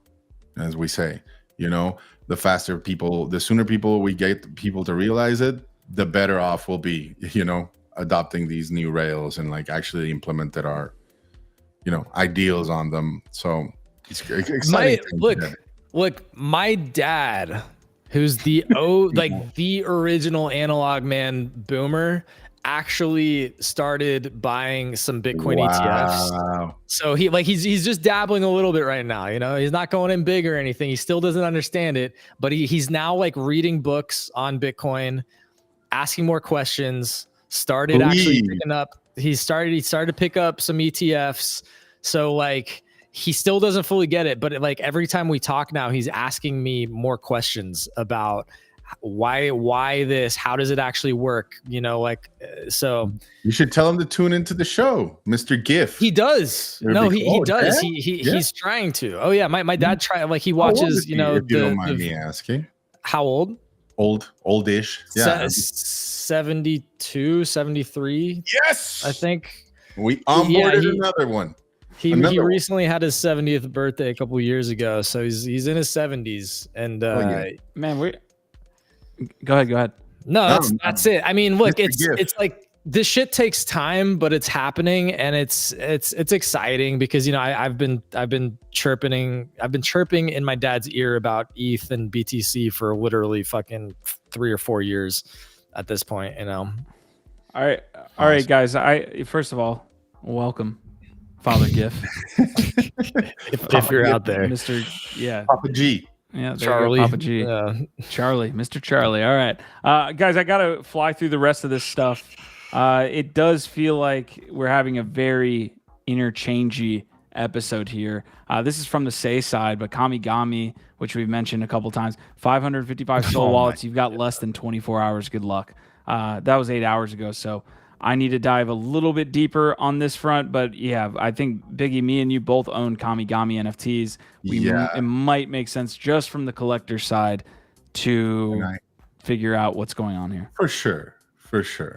as we say. The sooner we get people to realize it, the better off we'll be. Adopting these new rails and like actually implemented our, ideals on them. So it's exciting. Look, my dad, who's the the original analog man boomer, actually started buying some Bitcoin ETFs. So he's just dabbling a little bit right now. He's not going in big or anything. He still doesn't understand it, but he's now like reading books on Bitcoin, asking more questions. Started actually picking up. He started to pick up some ETFs. So like he still doesn't fully get it, but like every time we talk now, he's asking me more questions about why this, how does it actually work? Like, so you should tell him to tune into the show, Mr. Giff. He does. No, he does. Yeah? He's trying to. Oh yeah. My dad like he watches, if you don't mind me asking. How old? Oldish. Yeah. 72, 73. Yes. I think we onboarded another one. He recently had his 70th birthday a couple years ago. So he's in his 70s. And man, Go ahead. No, that's it. I mean, look, it's like this shit takes time, but it's happening, and it's exciting because I've been chirping in my dad's ear about ETH and BTC for literally fucking 3 or 4 years at this point. All right, guys. First of all, welcome, Father Giff. if you're out there, Mr. Papa G. Yeah, Charlie, Papa G. Charlie, Mr. Charlie. All right, guys, I gotta fly through the rest of this stuff. It does feel like we're having a very interchangey episode here. This is from the Say side, but Kamigami, which we've mentioned a couple times, 555 Soul wallets. You've got less than 24 hours. Good luck. That was 8 hours ago, so I need to dive a little bit deeper on this front, but yeah, I think Biggie, me and you both own Kamigami NFTs. It might make sense just from the collector side to figure out what's going on here. For sure.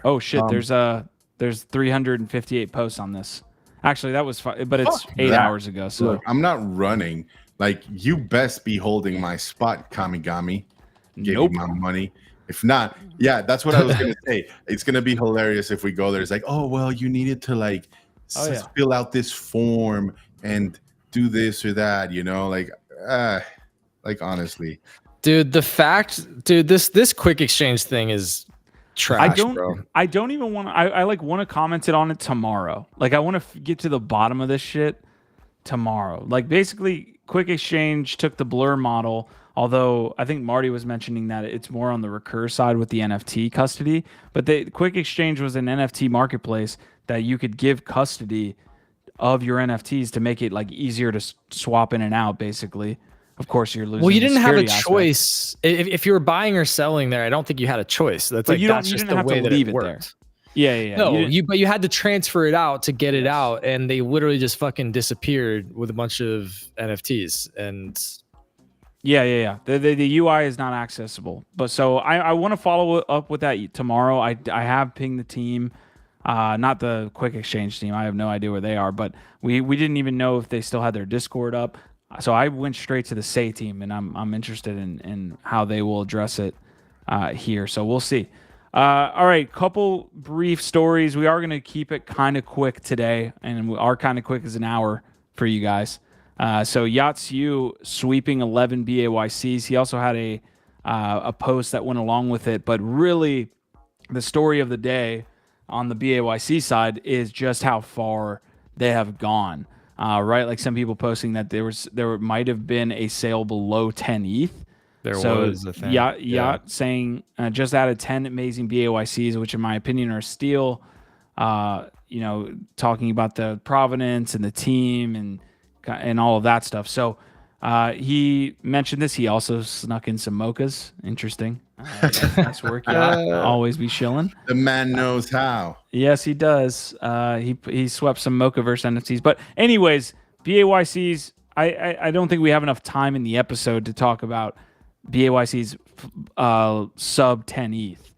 Oh shit, there's 358 posts on this. Actually, that was but it's 8 hours ago. So look, I'm not running. Like, you best be holding my spot, Kamigami. Give me my money. If not, that's what I was gonna say. It's gonna be hilarious if we go there. It's like, oh well, you needed to fill out this form and do this or that, like honestly. Dude, this quick exchange thing is trash, bro. I don't even want to. I want to comment it on it tomorrow. Like, I want to get to the bottom of this shit tomorrow. Like, basically, quick exchange took the Blur model. Although I think Marty was mentioning that it's more on the recur side with the NFT custody, but the Quick Exchange was an NFT marketplace that you could give custody of your NFTs to make it like easier to swap in and out. Basically, of course, you're losing. Well, you didn't have a choice if you were buying or selling there. I don't think you had a choice. That's but that's just the way that it worked. Yeah. No, but you had to transfer it out to get it out, and they literally just fucking disappeared with a bunch of NFTs and. Yeah. The UI is not accessible, but so I want to follow up with that tomorrow. I have pinged the team, not the Quick Exchange team. I have no idea where they are, but we didn't even know if they still had their Discord up. So I went straight to the Say team, and I'm interested in how they will address it here. So we'll see. All right, couple brief stories. We are going to keep it kind of quick today, and our kind of quick is an hour for you guys. So Yatsu sweeping 11 BAYCs. He also had a post that went along with it, but really the story of the day on the BAYC side is just how far they have gone. Right, like some people posting that there might have been a sale below 10 ETH. There was a thing. Yacht saying just added 10 amazing BAYCs, which in my opinion are a steal. Talking about the provenance and the team and all of that stuff. So he mentioned this. He also snuck in some mochas. Interesting. Nice work, Yacht. Always be shilling. The man knows how. Yes, he does. He swept some Mochaverse NFTs. But anyways, BAYCs, I don't think we have enough time in the episode to talk about BAYC's sub 10 ETH.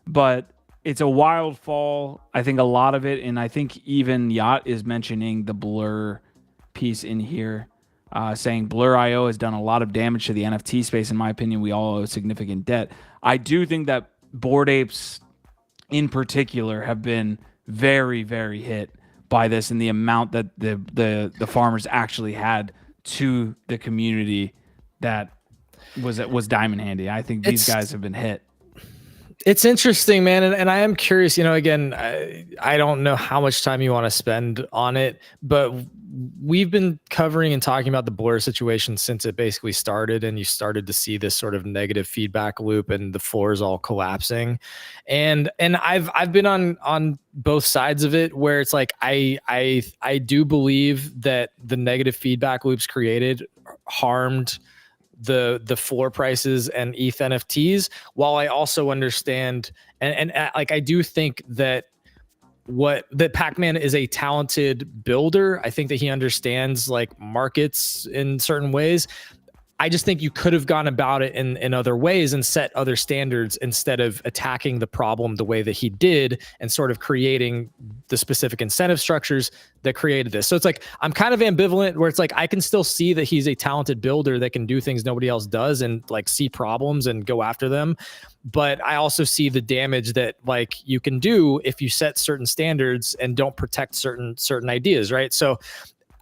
But it's a wild fall. I think a lot of it, and I think even Yacht is mentioning the Blur piece in here, saying Blur.io has done a lot of damage to the NFT space. In my opinion, we all owe significant debt. I do think that Bored Apes in particular have been very, very hit by this and the amount that the farmers actually had to the community that was Diamond Handy. I think these guys have been hit. It's interesting, man. And I am curious, again, I don't know how much time you want to spend on it, but we've been covering and talking about the Blur situation since it basically started, and you started to see this sort of negative feedback loop and the floors all collapsing. And I've been on both sides of it, where it's like, I do believe that the negative feedback loops created harmed the floor prices and ETH NFTs, while I also understand and like I do think that Pac-Man is a talented builder. I think that he understands like markets in certain ways. I just think you could have gone about it in other ways and set other standards instead of attacking the problem the way that he did and sort of creating the specific incentive structures that created this. So it's like, I'm kind of ambivalent, where it's like, I can still see that he's a talented builder that can do things nobody else does and like see problems and go after them. But I also see the damage that like you can do if you set certain standards and don't protect certain ideas. Right. So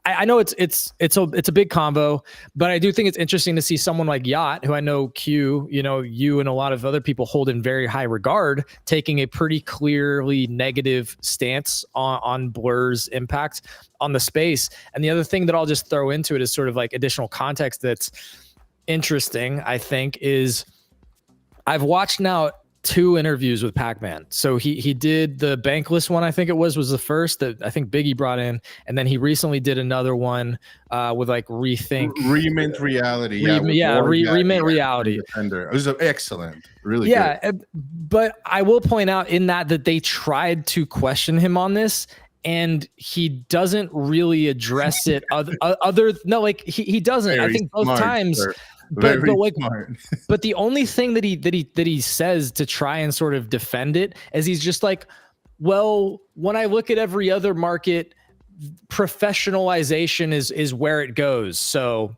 I know it's a big combo, but I do think it's interesting to see someone like Yacht, who I know Q, you and a lot of other people hold in very high regard, taking a pretty clearly negative stance on Blur's impact on the space. And the other thing that I'll just throw into it is sort of like additional context that's interesting, I think, is I've watched now 2 interviews with Pac-Man. So he did the Bankless one, I think it was the first that I think Biggie brought in, and then he recently did another one with like Remint Reality. Remint Reality. It was excellent, really good. Yeah, but I will point out in that they tried to question him on this, and he doesn't really address it. He doesn't. Very I think both smart, times. Sir. But the only thing that he says to try and sort of defend it is he's just like, well, when I look at every other market, professionalization is where it goes. So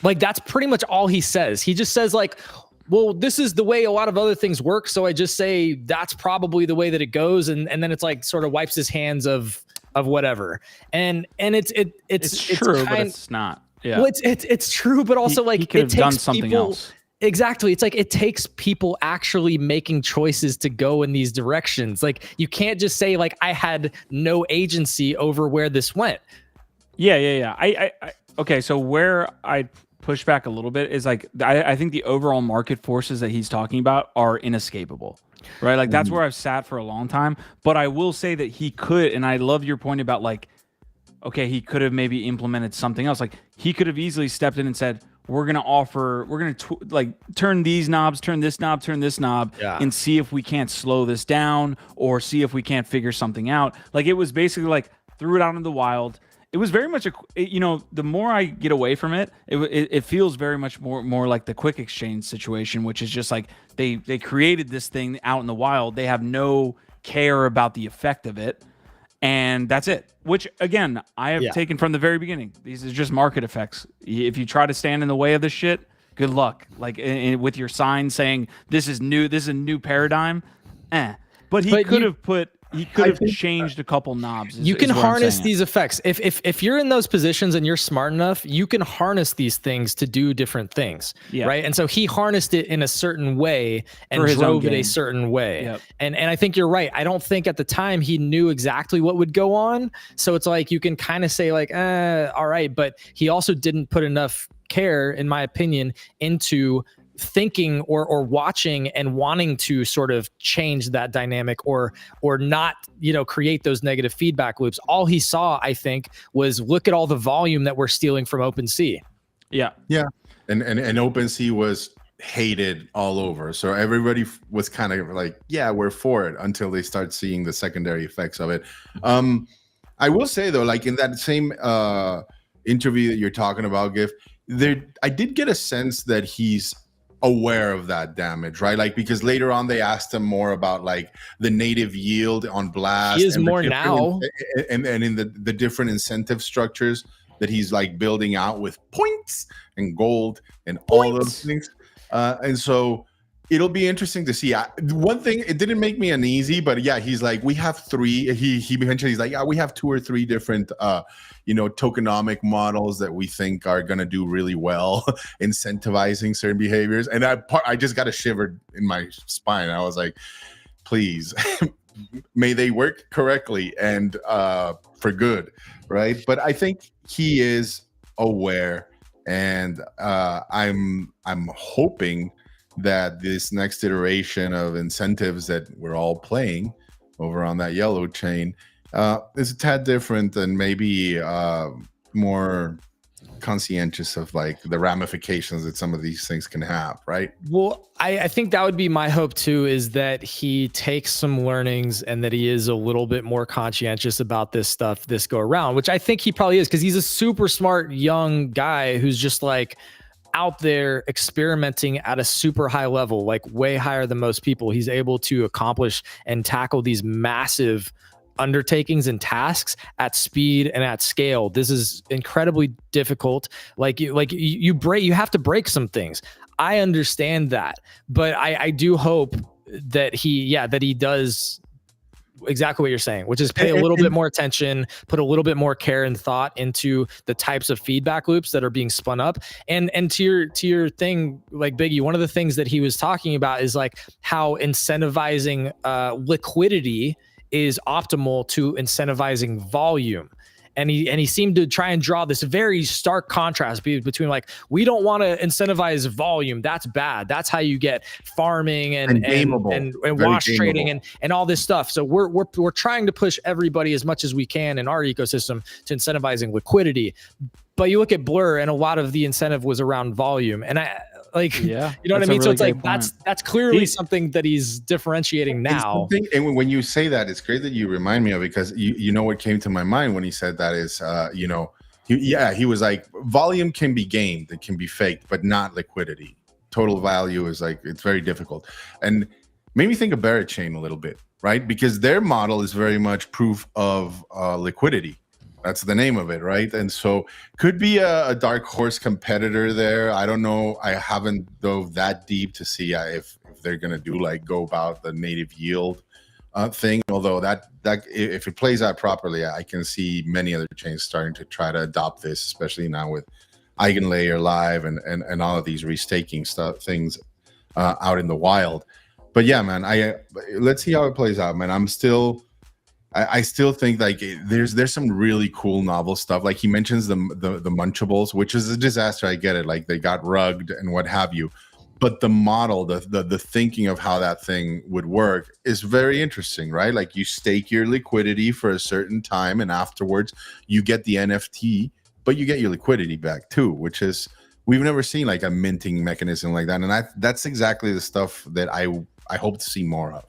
like, that's pretty much all he says. He just says like, well, this is the way a lot of other things work. So I just say that's probably the way that it goes. And then it's like sort of wipes his hands of whatever. And it's true, but it's not. Yeah. Well, it's true, but also he could have done something else. Exactly. It's like, it takes people actually making choices to go in these directions. Like, you can't just say like, I had no agency over where this went. Yeah. I okay. So where I push back a little bit is like, I think the overall market forces that he's talking about are inescapable, right? Like that's where I've sat for a long time, but I will say that he could, and I love your point about like, okay, he could have maybe implemented something else. Like he could have easily stepped in and said, we're going to turn these knobs, turn this knob, and see if we can't slow this down or see if we can't figure something out. Like it was basically like threw it out in the wild. It was very much the more I get away from it, it feels very much more like the quick exchange situation, which is just like they created this thing out in the wild. They have no care about the effect of it. And that's it, which again, I have taken from the very beginning. These are just market effects. If you try to stand in the way of this shit, good luck. Like with your sign saying this is new, this is a new paradigm. But he could have changed a couple knobs. You can harness these effects. If you're in those positions and you're smart enough, you can harness these things to do different things. Yeah. Right. And so he harnessed it in a certain way and drove it a certain way. Yep. And I think you're right. I don't think at the time he knew exactly what would go on. So it's like, you can kind of say like, all right. But he also didn't put enough care, in my opinion, into thinking or watching and wanting to sort of change that dynamic or not, create those negative feedback loops. All he saw, I think, was look at all the volume that we're stealing from OpenSea. Yeah. And OpenSea was hated all over. So everybody was kind of like, yeah, we're for it, until they start seeing the secondary effects of it. I will say though, like in that same interview that you're talking about, Gif, I did get a sense that he's aware of that damage, right? Like, because later on they asked him more about like the native yield on Blast. He is more now. And in the different incentive structures that he's like building out with points and gold and all those things. And so It'll be interesting to see. One thing, it didn't make me uneasy, but yeah, he's like, we have three. He mentioned, he's like, yeah, we have 2 or 3 different, tokenomic models that we think are gonna do really well, incentivizing certain behaviors. And I just got a shiver in my spine. I was like, please, may they work correctly and for good, right? But I think he is aware, and I'm hoping that this next iteration of incentives that we're all playing over on that yellow chain is a tad different and maybe more conscientious of like the ramifications that some of these things can have, right? Well, I think that would be my hope too, is that he takes some learnings and that he is a little bit more conscientious about this stuff this go around, which I think he probably is, because he's a super smart young guy who's just like out there experimenting at a super high level, like way higher than most people. He's able to accomplish and tackle these massive undertakings and tasks at speed and at scale. This is incredibly difficult. You have to break some things. I understand that, but I do hope that he does exactly what you're saying, which is pay a little bit more attention, put a little bit more care and thought into the types of feedback loops that are being spun up. And to your thing, like Biggie, one of the things that he was talking about is like how incentivizing liquidity is optimal to incentivizing volume. And he seemed to try and draw this very stark contrast between like, we don't want to incentivize volume. That's bad. That's how you get farming and wash trading and all this stuff. So we're trying to push everybody as much as we can in our ecosystem to incentivizing liquidity. But you look at Blur, and a lot of the incentive was around volume. And you know what I mean? So it's like, that's clearly something that he's differentiating now. And when you say that, it's great that you remind me of it, because you know what came to my mind when he said that is, he was like, volume can be gamed, it can be faked, but not liquidity. Total value is like, it's very difficult. And made me think of Barrett Chain a little bit, right? Because their model is very much proof of liquidity. That's the name of it, right? And so could be a dark horse competitor there. I don't know. I haven't dove that deep to see if they're gonna go about the native yield thing. Although that if it plays out properly, I can see many other chains starting to try to adopt this, especially now with Eigenlayer Live and all of these restaking things out in the wild. But yeah, man, let's see how it plays out, man. I still think like there's some really cool novel stuff. Like he mentions the Munchables, which is a disaster. I get it. Like they got rugged and what have you. But the model, the thinking of how that thing would work is very interesting, right? Like you stake your liquidity for a certain time, and afterwards you get the NFT, but you get your liquidity back too, which is, we've never seen like a minting mechanism like that. And that's exactly the stuff that I hope to see more of.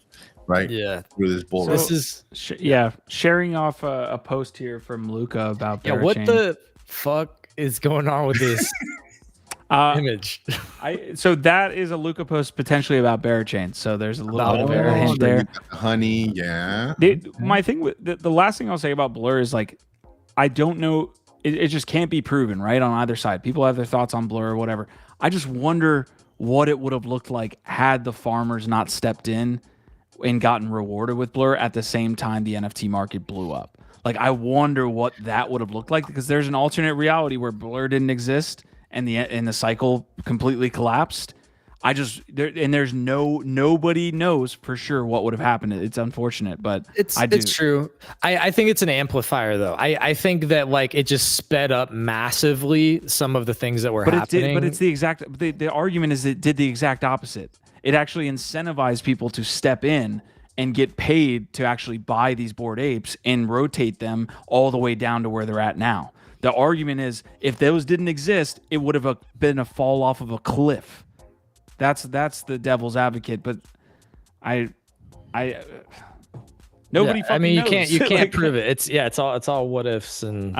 Right. Yeah. Through this bull. This is sharing off a post here from Luca about what the fuck is going on with this image? So that is a Luca post potentially about Barachain. So there's a little bit of a hint there. Honey, yeah. My thing with the last thing I'll say about Blur is like, I don't know. It just can't be proven, right? On either side, people have their thoughts on Blur or whatever. I just wonder what it would have looked like had the farmers not stepped in and gotten rewarded with Blur at the same time the NFT market blew up. Like, I wonder what that would have looked like, because there's an alternate reality where Blur didn't exist and the cycle completely collapsed. There's nobody knows for sure what would have happened. It's unfortunate, but it's true. I think it's an amplifier though. I think that like it just sped up massively some of the things that were happening. But it's the exact, the argument is it did the exact opposite. It actually incentivized people to step in and get paid to actually buy these Bored Apes and rotate them all the way down to where they're at now. The argument is, if those didn't exist, it would have been a fall off of a cliff. That's the devil's advocate, but nobody. I mean, knows. you can't prove it. It's all what ifs and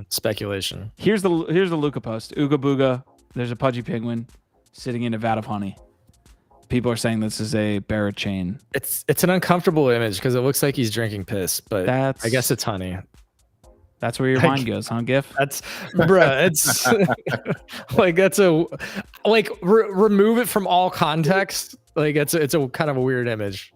speculation. Here's the Luca post. Ooga booga. There's a pudgy penguin sitting in a vat of honey. People are saying this is a Barachain. It's an uncomfortable image because it looks like he's drinking piss, but I guess it's honey. That's where your mind goes, huh, Gif? That's, bruh, it's like, that's remove it from all context. Like it's a kind of a weird image.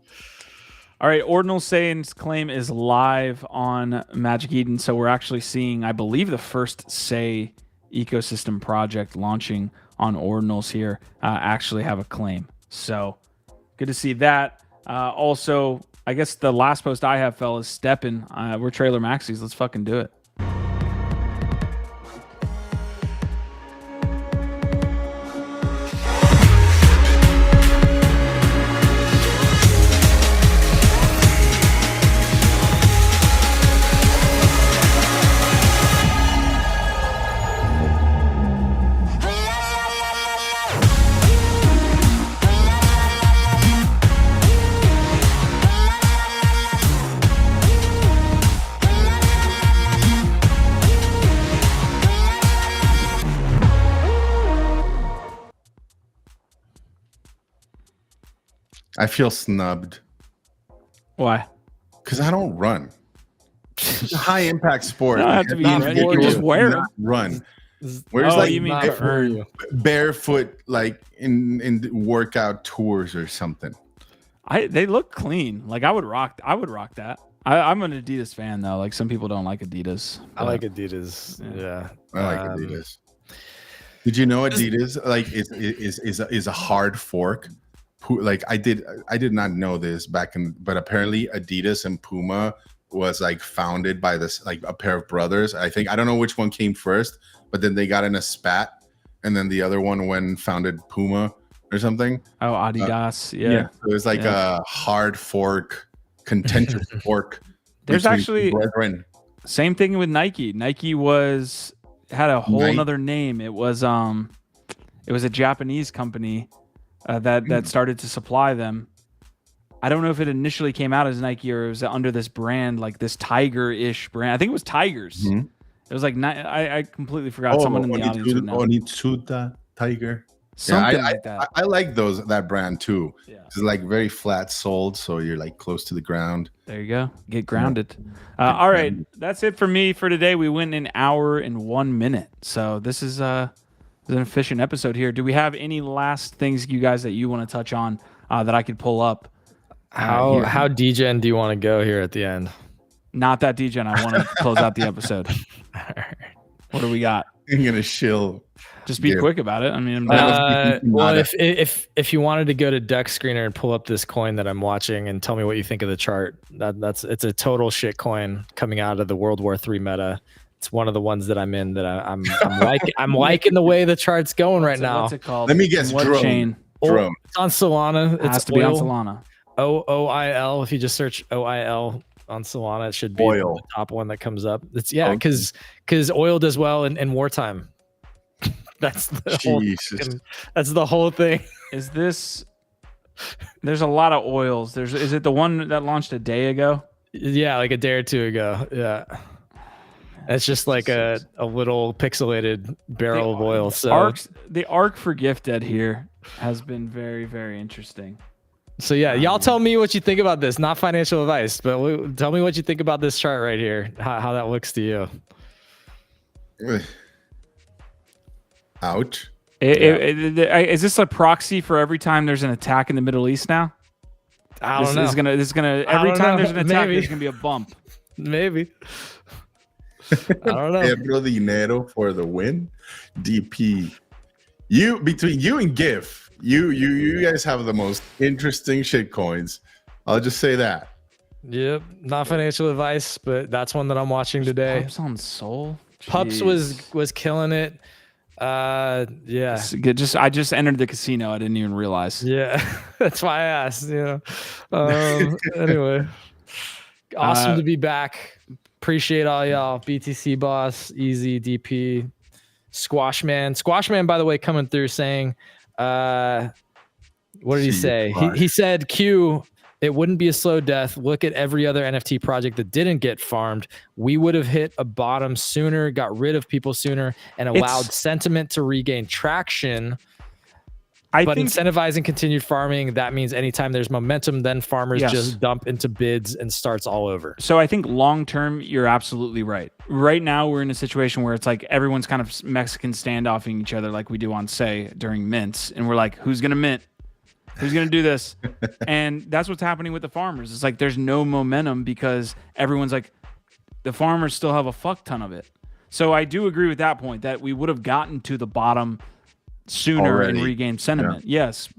All right, Ordinals saying's claim is live on Magic Eden, so we're actually seeing, I believe, the first Say ecosystem project launching on Ordinals here actually have a claim. So good to see that. Also, I guess the last post I have, fellas, stepping. We're trailer maxis. Let's fucking do it. I feel snubbed. Why? Because I don't run. It's a high impact sport. Just wear them. Run. Where's like you mean for you? Barefoot, like in workout tours or something? They look clean. Like I would rock that. I'm an Adidas fan though. Like some people don't like Adidas. I like Adidas. Yeah. I like Adidas. Did you know Adidas like is a hard fork? Like I did not know this but apparently Adidas and Puma was like founded by this like a pair of brothers. I don't know which one came first, but then they got in a spat, and then the other one went and founded Puma or something. Oh, Adidas, yeah. So it was like a hard fork, contentious fork. There's actually same thing with Nike. Nike had a whole another name. It was a Japanese company that started to supply them. I don't know if it initially came out as Nike or it was under this brand, like this Tiger-ish brand. I think it was Tigers. Mm-hmm. It was like I completely forgot. Someone in the audience would know. Onitsuta Tiger. Something like that. I like that brand too. Yeah. It's like very flat soled, so you're like close to the ground. There you go. Get grounded. All right, that's it for me for today. We went an hour and 1 minute, so this is an efficient episode here. Do we have any last things, you guys, that you want to touch on that I could pull up? How degen do you want to go here at the end? Not that degen. I want to close out the episode. All right. What do we got? I'm gonna shill. Just be quick about it. I mean, well, if you wanted to go to Duck Screener and pull up this coin that I'm watching and tell me what you think of the chart, it's a total shit coin coming out of the World War III meta. It's one of the ones that I'm in that I'm liking the way the chart's going right now. What's it called? Let me guess. Drone. Drone. It's on Solana. It has to be on Solana. OIL. If you just search OIL on Solana, it should be oil. The top one that comes up. It's because oil does well in wartime. That's the whole thing. Is this? There's a lot of oils. Is it the one that launched a day ago? Yeah, like a day or two ago. Yeah. It's just like a little pixelated barrel of oil. So the arc for Gifted here has been very, very interesting. So yeah, y'all tell me what you think about this. Not financial advice, but tell me what you think about this chart right here. How that looks to you. Ouch. Is this a proxy for every time there's an attack in the Middle East now? I don't know. This is gonna every time there's an attack, there's gonna be a bump. Maybe. I don't know. Pedro Dinero for the win. DP. Between you and GIF, you guys have the most interesting shit coins. I'll just say that. Yep. Not financial advice, but that's one that I'm watching today. Pups on Soul. Pups was killing it. Yeah. I just entered the casino. I didn't even realize. Yeah. That's why I asked, Anyway. Awesome to be back. Appreciate all y'all. BTC Boss, Easy, DP, Squashman, by the way, coming through saying, what did he say? He said, Q, it wouldn't be a slow death. Look at every other NFT project that didn't get farmed. We would have hit a bottom sooner, got rid of people sooner, and allowed sentiment to regain traction. But incentivizing continued farming, that means anytime there's momentum, then farmers just dump into bids and starts all over. So I think long term, you're absolutely right. Right now, we're in a situation where it's like everyone's kind of Mexican standoffing each other like we do on Say during mints. And we're like, who's going to mint? Who's going to do this? And that's what's happening with the farmers. It's like there's no momentum because everyone's like, the farmers still have a fuck ton of it. So I do agree with that point that we would have gotten to the bottom sooner already and regained sentiment. Yeah. Yes.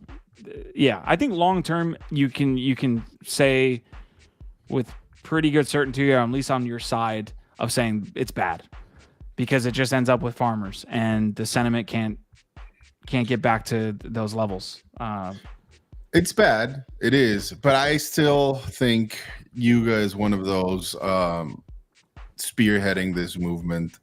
Yeah. I think long term you can say with pretty good certainty, or at least on your side, of saying it's bad because it just ends up with farmers and the sentiment can't get back to those levels. It's bad. It is. But I still think Yuga is one of those spearheading this movement.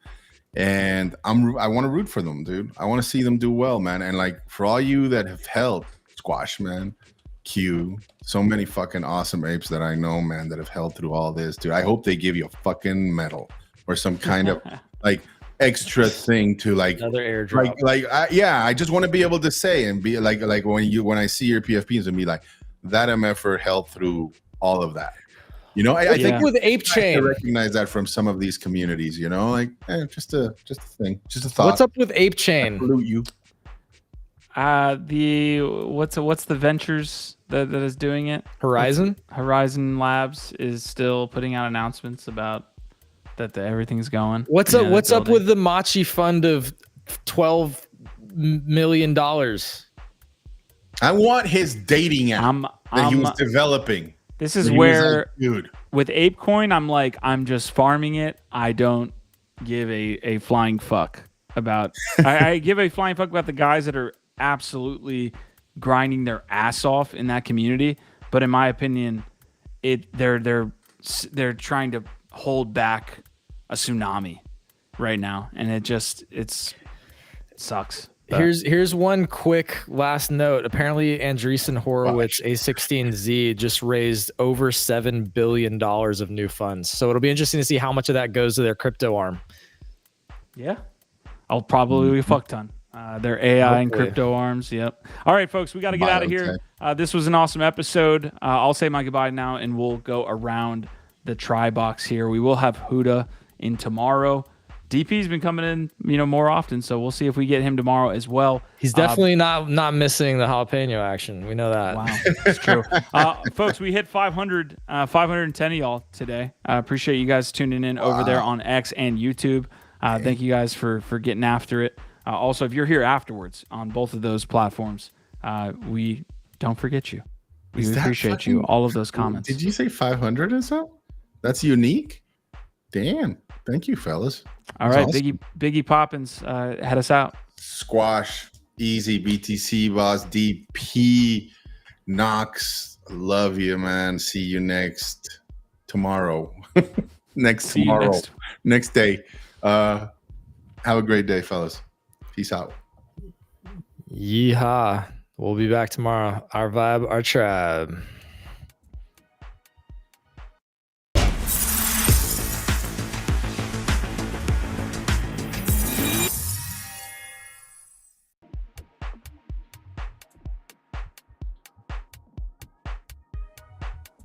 And I want to root for them, dude. I want to see them do well, man. And like for all you that have held Squash, man, Q, so many fucking awesome apes that I know, man, that have held through all this, dude. I hope they give you a fucking medal or some kind of like extra thing to like another airdrop. I just want to be able to say and be like when I see your PFPs and be like, that MFer held through all of that. You know, I think with Ape Chain, I recognize that from some of these communities. You know, like just a thing, just a thought. What's up with Ape Chain? Salute you. What's the ventures that is doing it? Horizon Labs is still putting out announcements about that everything's going. What's up with the Machi fund of $12 million? I want his dating app that he was developing. This is where, dude, with ApeCoin, I'm like, I'm just farming it. I don't give a flying fuck about. I give a flying fuck about the guys that are absolutely grinding their ass off in that community. But in my opinion, they're trying to hold back a tsunami right now, and it sucks. But here's one quick last note. Apparently, Andreessen Horowitz A16Z just raised over $7 billion of new funds. So it'll be interesting to see how much of that goes to their crypto arm. Yeah, I'll probably be a fuck ton. Their AI and crypto arms. Yep. All right, folks, we got to get out of here. This was an awesome episode. I'll say my goodbye now, and we'll go around the try box here. We will have Huda in tomorrow. DP's been coming in, more often, so we'll see if we get him tomorrow as well. He's definitely not missing the jalapeno action. We know that. Wow, that's true. Folks, we hit 510 of y'all today. I appreciate you guys tuning in over there on X and YouTube. Thank you guys for getting after it. Also, if you're here afterwards on both of those platforms, we don't forget you. We appreciate you. All of those comments. Did you say 500 or so? That's unique. Damn. Thank you, fellas. All right, awesome. Biggie Poppins, head us out. Squash, Easy, BTC Boss, DP, Knox. Love you, man. See you tomorrow. Next day. Have a great day, fellas. Peace out. Yeehaw. We'll be back tomorrow. Our vibe, our tribe.